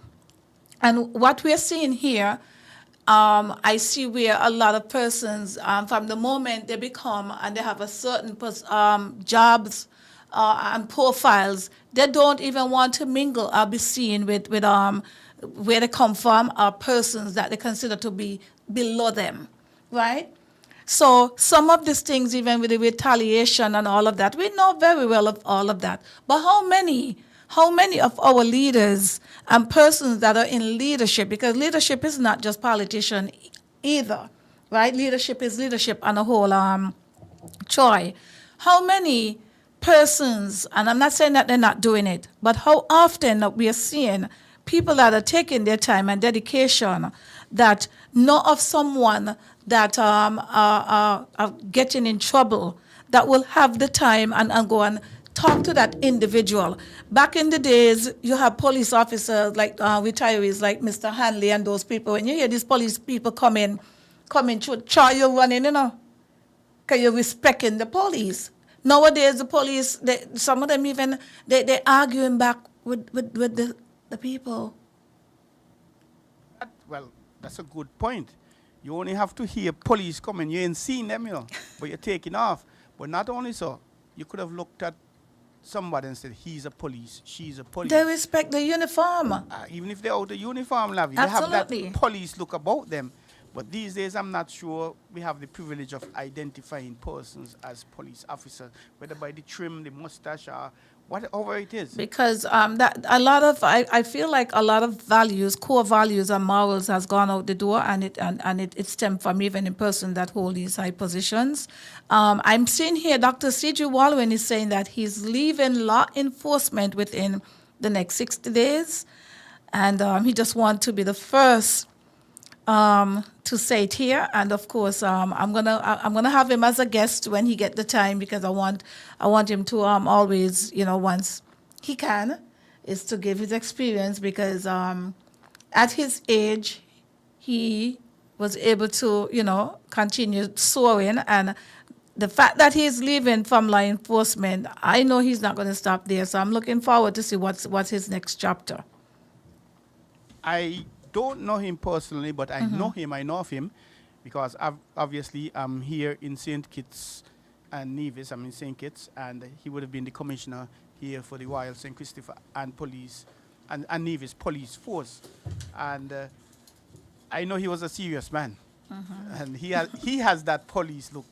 And what we're seeing here, I see where a lot of persons, from the moment they become and they have a certain jobs and profiles, they don't even want to mingle or be seen with where they come from or persons that they consider to be below them, right? So some of these things, even with the retaliation and all of that, we know very well of all of that. But how many of our leaders and persons that are in leadership, because leadership is not just politician either, right? Leadership is leadership on a whole, Troy. How many persons, and I'm not saying that they're not doing it, but how often we are seeing people that are taking their time and dedication that know of someone that are getting in trouble, that will have the time and go and talk to that individual. Back in the days, you have police officers like retirees like Mr. Hanley and those people. When you hear these police people come in through, try you running, you know, because you're respecting the police. Nowadays, the police, some of them even, they're arguing back with the people. Well, that's a good point. You only have to hear police coming. You ain't seen them, you know, but you're taking off. But not only so, you could have looked at somebody and said, he's a police, she's a police. They respect the uniform. Even if they're out of uniform, Lavi, they have that police look about them. But these days, I'm not sure we have the privilege of identifying persons as police officers, whether by the trim, the mustache, or whatever it is. Because I feel like a lot of values, core values and morals has gone out the door, and it stemmed from even in person that hold these high positions. I'm seeing here Dr. C.G. Walwyn is saying that he's leaving law enforcement within the next 60 days, and he just wants to be the first to say it here. And of course, I'm gonna have him as a guest when he get the time, because I want him to always, you know, once he can, is to give his experience, because at his age he was able to, you know, continue soaring, and the fact that he's leaving from law enforcement, I know he's not going to stop there. So I'm looking forward to see what's his next chapter. I don't know him personally, but I know him. I know of him because obviously I'm here in St. Kitts and Nevis. I'm in St. Kitts, and he would have been the commissioner here for the Royal St. Christopher and Police and Nevis Police Force. And I know he was a serious man, and he has that police look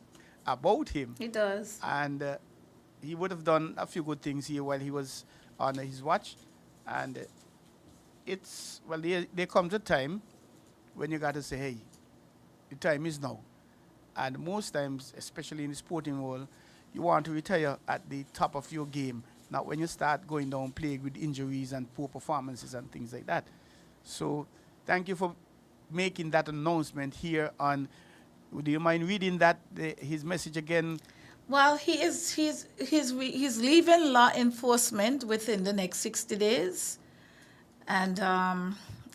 about him. He does. And he would have done a few good things here while he was on his watch. And there comes a time when you got to say, hey, the time is now. And most times, especially in the sporting world, you want to retire at the top of your game, not when you start going down plagued with injuries and poor performances and things like that. So thank you for making that announcement here on. Do you mind reading his message again? Well, he's leaving law enforcement within the next 60 days. And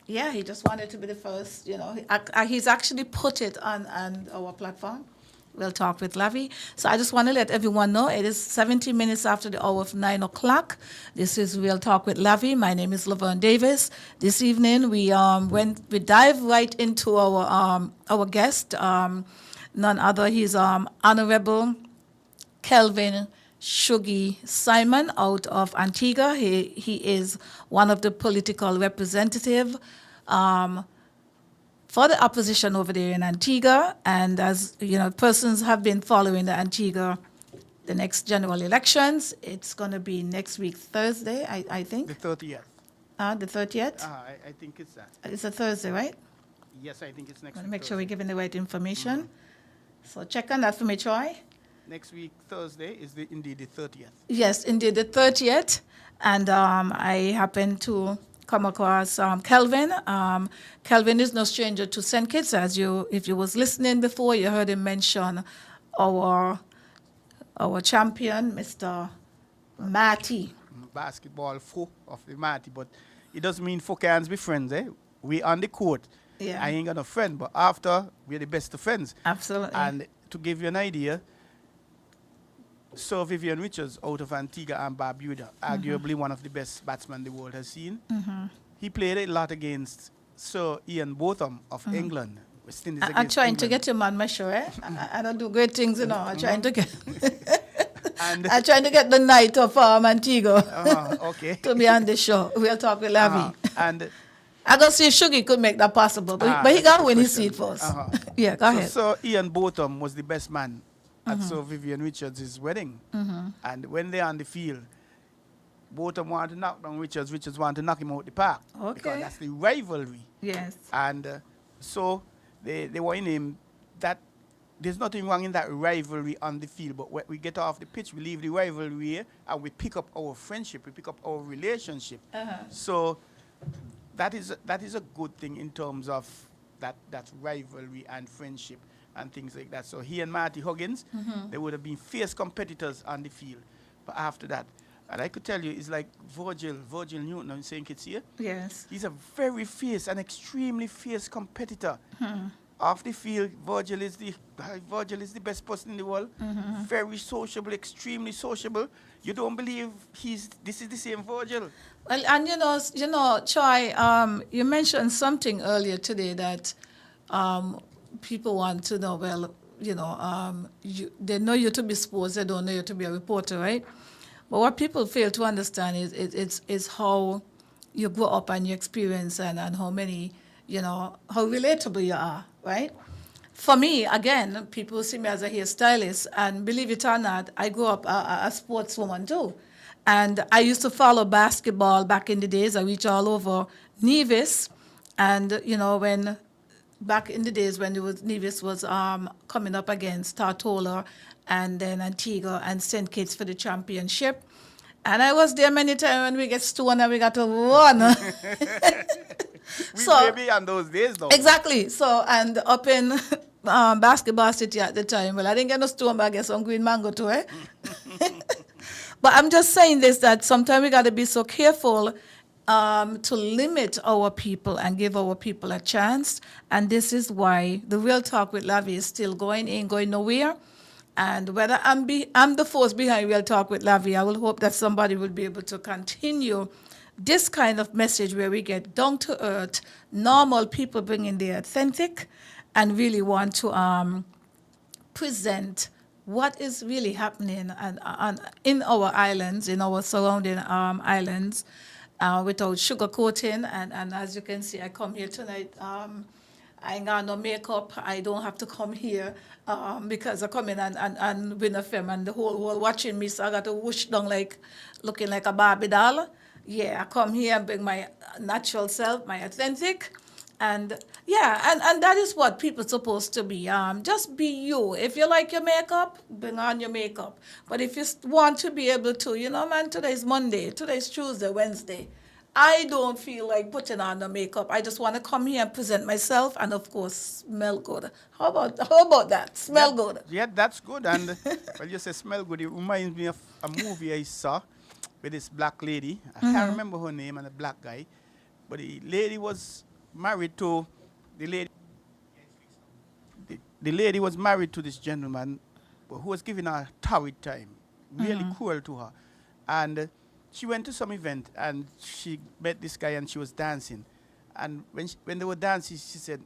yeah, he just wanted to be the first, he's actually put it on our platform. We'll talk with Lavi. So I just want to let everyone know it is 17 minutes after the hour of 9 o'clock. This is We'll Talk with Lavi. My name is Laverne Davis. This evening we dive right into our guest, none other. He's Honorable Kelvin Shuggy Simon out of Antigua. He is one of the political representative for the opposition over there in Antigua. And as you know, persons have been following the Antigua, the next general elections. It's going to be next week, Thursday, I think. The 30th. The 30th? I think it's that. It's a Thursday, right? Yes, I think it's next Want week. to make sure we're Thursday. giving the right information. So check on that for me, Troy. Next week, Thursday, is indeed the 30th. Yes, indeed, the 30th. And I happened to come across Kelvin. Kelvin is no stranger to St. Kitts. If you was listening before, you heard him mention our champion, Mr. Matty. Basketball foe of the Matty, but it doesn't mean four can't be friends, eh? We on the court. Yeah. I ain't got no friend, but after, we're the best of friends. Absolutely. And to give you an idea, Sir Vivian Richards out of Antigua and Barbuda, arguably one of the best batsmen the world has seen. He played a lot against Sir Ian Botham of England. West Indies I'm against trying to England. get him on my show, eh? I don't do great things, I'm trying to get And I'm trying to get the night of Antigua okay. to be on the show. We'll talk with Lavi. And I gotta see if Shuggy could make that possible, but he got to win his seat first. Yeah, go ahead. So Ian Botham was the best man at Sir Vivian Richards' wedding. And when they're on the field, Botham wanted to knock down Richards. Richards wanted to knock him out the park. Okay. Because that's the rivalry. Yes. And so they were in him that there's nothing wrong in that rivalry on the field, but when we get off the pitch, we leave the rivalry here and we pick up our friendship, we pick up our relationship. So that is a good thing in terms of that rivalry and friendship and things like that. So he and Marty Huggins, they would have been fierce competitors on the field. But after that, and I could tell you, it's like Virgil Newton in St. Kitts here. Yes. He's a very fierce and extremely fierce competitor. Off the field, Virgil is the best person in the world. Very sociable, extremely sociable. You don't believe this is the same Virgil. Well, and you know, Choi, you mentioned something earlier today that people want to know. Well, they know you to be sports, they don't know you to be a reporter, right? But what people fail to understand is how you grow up and your experience and how many, how relatable you are, right? For me, again, people see me as a hairstylist, and believe it or not, I grew up a sportswoman too. And I used to follow basketball back in the days. I reached all over Nevis, and when back in the days when Nevis was coming up against Tartola and then Antigua and St. Kitts for the championship. And I was there many times when we get stoned and we got to run. We may be on those days though. Exactly. So, and up in Basketball City at the time, well, I didn't get no stone, but I get some green mango too, eh? But I'm just saying this, that sometimes we got to be so careful to limit our people and give our people a chance. And this is why the Real Talk with Lavi is still going, ain't going nowhere. And whether I'm the force behind Real Talk with Lavi, I will hope that somebody will be able to continue this kind of message where we get down to earth, normal people bringing their authentic and really want to present what is really happening in our islands, in our surrounding islands, without sugarcoating. And as you can see, I come here tonight. I ain't got no makeup. I don't have to come here because I come in and winnfm and the whole world watching me, so I got to whoosh down looking like a Barbie doll. Yeah, I come here and bring my natural self, my authentic, And yeah, and that is what people supposed to be. Just be you. If you like your makeup, bring on your makeup. But if you want to be able to, man, today's Monday, today's Tuesday, Wednesday. I don't feel like putting on the makeup. I just want to come here and present myself, and of course, smell good. How about that? Smell good. Yeah, that's good. And when you say smell good, it reminds me of a movie I saw with this black lady. I can't remember her name and a black guy. But the lady was married to the lady. The lady was married to this gentleman who was giving her torrid time, really cruel to her. And she went to some event and she met this guy and she was dancing. And when they were dancing, she said,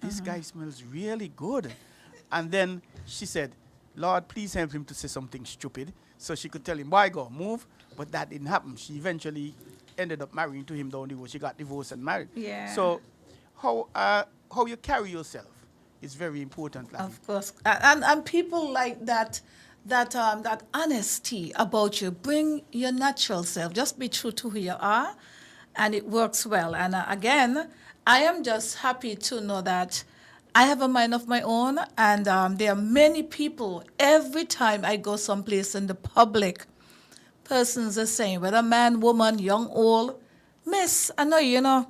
this guy smells really good. And then she said, Lord, please help him to say something stupid. So she could tell him, boy, go, move. But that didn't happen. She eventually ended up marrying to him down the road. She got divorced and married. Yeah. So how you carry yourself is very important. Lavi. Of course, and people like that honesty about you. Bring your natural self. Just be true to who you are, and it works well. And again, I am just happy to know that I have a mind of my own, and there are many people. Every time I go someplace in the public, persons are saying, whether man, woman, young, old, Miss, I know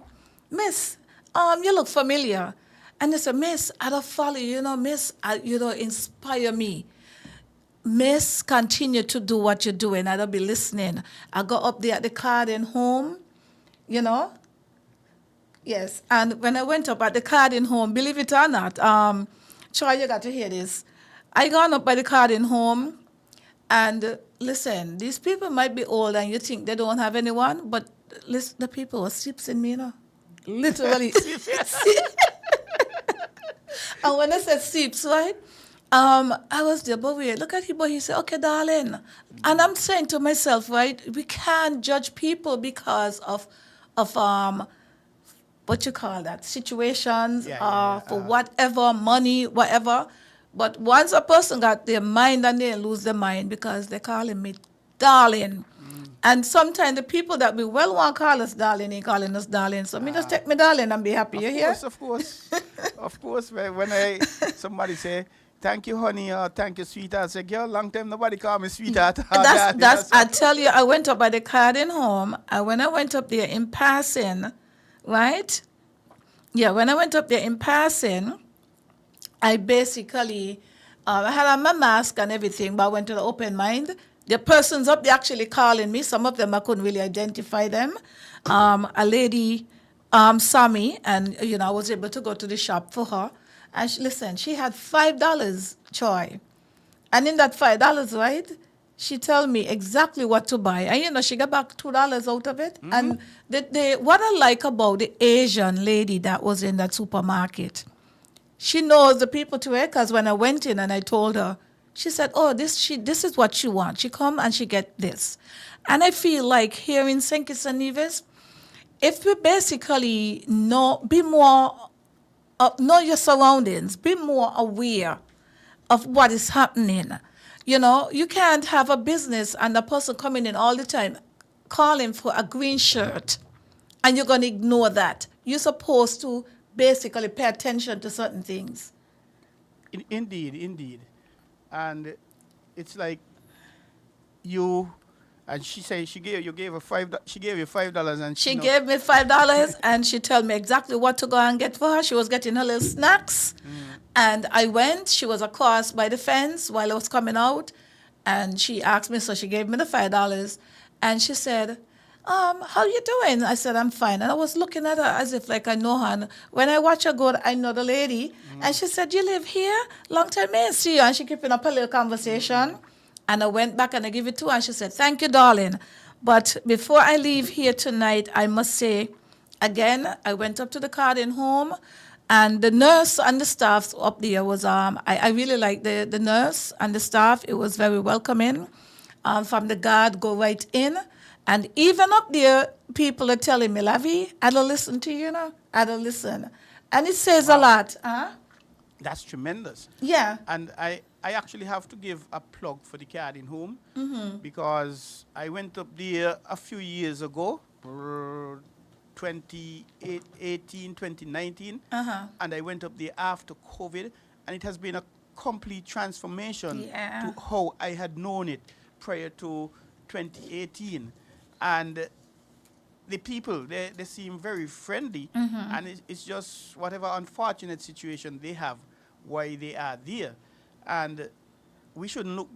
Miss, you look familiar. And they say, Miss, I don't follow you, Miss, inspire me. Miss, continue to do what you're doing. I don't be listening. I go up there at the garden home, Yes, and when I went up at the garden home, believe it or not, Troy, you got to hear this. I gone up by the garden home, and listen, these people might be old and you think they don't have anyone, but listen, the people were sleeping me, Literally. And when I said sleeps, right? I was there, but wait, look at him, but he said, okay, darling. And I'm saying to myself, right, we can't judge people because of what you call that, situations, for whatever, money, whatever. But once a person got their mind and they lose their mind because they're calling me darling. And sometimes the people that we well want to call us darling ain't calling us darling. So me just take me darling and be happy. You hear? Of course. Of course. When somebody say, thank you, honey, or thank you, sweetheart, I say, girl, long time nobody call me sweetheart. I tell you, I went up by the garden home, and when I went up there in passing, right? Yeah, when I went up there in passing, I basically, I had on my mask and everything, but I went to the open mind. The persons up there actually calling me. Some of them I couldn't really identify them. A lady saw me, and I was able to go to the shop for her. And she had $5, Troy, and in that $5, right, she told me exactly what to buy, and she got back $2 out of it. And what I like about the Asian lady that was in that supermarket, she knows the people to her, because when I went in and I told her, she said, oh, this is what she wants. She come and she get this. And I feel like here in St. Kitts and Nevis, if we basically know your surroundings, be more aware of what is happening. You can't have a business and a person coming in all the time calling for a green shirt, and you're going to ignore that. You're supposed to basically pay attention to certain things. Indeed. And it's like you, and she said she gave you $5, and she gave me $5, and she told me exactly what to go and get for her. She was getting her little snacks, and I went. She was across by the fence while I was coming out, and she asked me, so she gave me the $5, and she said, how you doing? I said, I'm fine. And I was looking at her as if like I know her. And when I watch her go, I know the lady. And she said, you live here? Long time may I see you. And she keeping up a little conversation. And I went back and I gave it to her. And she said, thank you, darling. But before I leave here tonight, I must say, again, I went up to the garden home. And the nurse and the staff up there was, I really like the nurse and the staff. It was very welcoming. From the guard, go right in. And even up there, people are telling me, Lavi, I don't listen to you, I don't listen. And it says a lot. That's tremendous. Yeah. And I actually have to give a plug for the garden home, because I went up there a few years ago, 2018, 2019, Uh-huh. and I went up there after COVID, and it has been a complete transformation Yeah. to how I had known it prior to 2018. And the people, they seem very friendly, and it's just whatever unfortunate situation they have, why they are there. And we shouldn't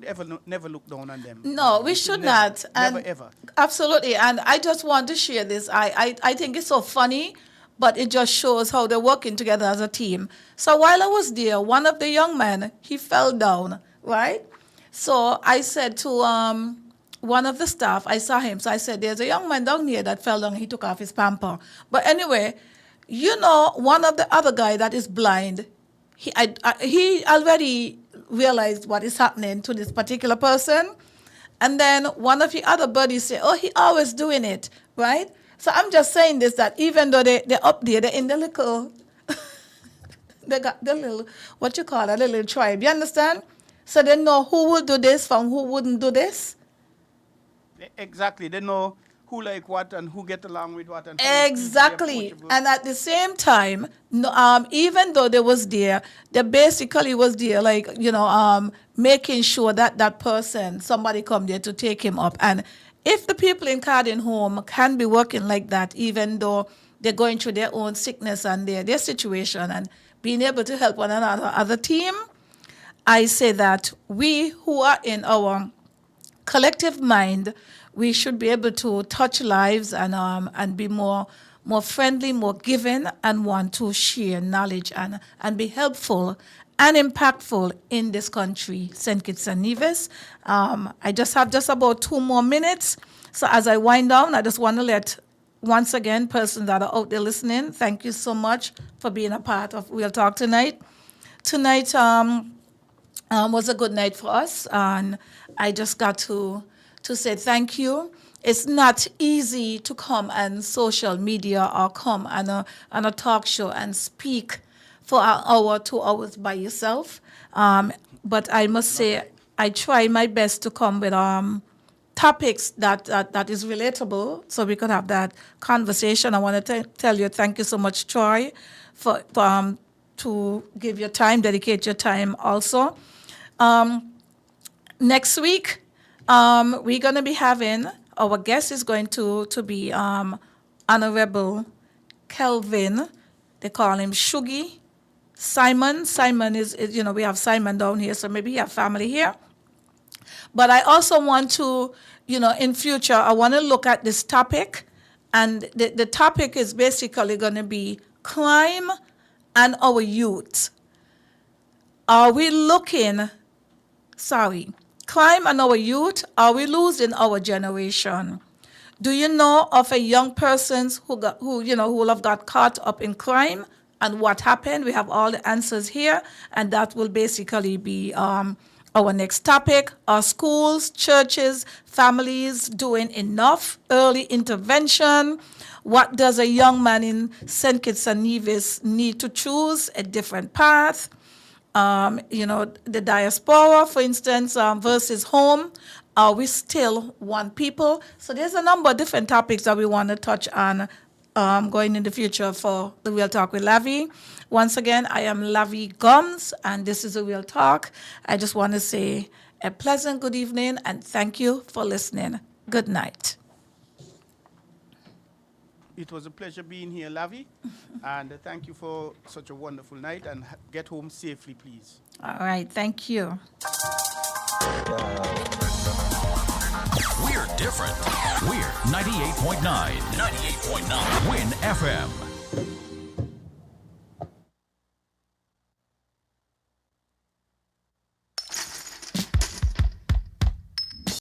never look down on them. No, we should never, not. Never, And ever. absolutely. And I just want to share this. I think it's so funny, but it just shows how they're working together as a team. So while I was there, one of the young men, he fell down, right? So I said to one of the staff, I saw him. So I said, there's a young man down here that fell down. He took off his pamper. But anyway, one of the other guy that is blind, he already realized what is happening to this particular person. And then one of the other buddies say, oh, he always doing it, right? So I'm just saying this, that even though they're up there, they're in the little, they got the little, what you call it, a little tribe, you understand? So they know who will do this from who wouldn't do this. Exactly. They know who like what and who get along with what. And who is Exactly. approachable. And at the same time, even though they was there, they basically was there, like, making sure that that person, somebody come there to take him up. And if the people in Carden Home can be working like that, even though they're going through their own sickness and their situation, and being able to help one another as a team, I say that we who are in our collective mind, we should be able to touch lives and be more friendly, more giving, and want to share knowledge and be helpful and impactful in this country, St. Kitts and Nevis. I just have about 2 more minutes. So as I wind down, I just want to let, once again, persons that are out there listening, thank you so much for being a part of Real Talk tonight. Tonight was a good night for us, and I just got to say thank you. It's not easy to come on social media or come on a talk show and speak for an hour, 2 hours by yourself. But I must say, I try my best to come with topics that is relatable, so we could have that conversation. I want to tell you, thank you so much, Troy, for to give your time, dedicate your time also. Next week, we're going to be having, our guest is going to be Honorable Kelvin. They call him Shuggy. Simon is, we have Simon down here, so maybe you have family here. But I also want to, in future, I want to look at this topic. And the topic is basically going to be crime and our youth. Crime and our youth, are we losing our generation? Do you know of a young person who will have got caught up in crime and what happened? We have all the answers here, and that will basically be our next topic. Are schools, churches, families doing enough early intervention? What does a young man in St. Kitts and Nevis need to choose? A different path? The diaspora, for instance, versus home. Are we still one people? So there's a number of different topics that we want to touch on going in the future for the Real Talk with Lavi. Once again, I am Lavi Gumbs, and this is a Real Talk. I just want to say a pleasant good evening, and thank you for listening. Good night. It was a pleasure being here, Lavi, and thank you for such a wonderful night, and get home safely, please. All right, thank you. We're different. We're 98.9. 98.9. Win FM.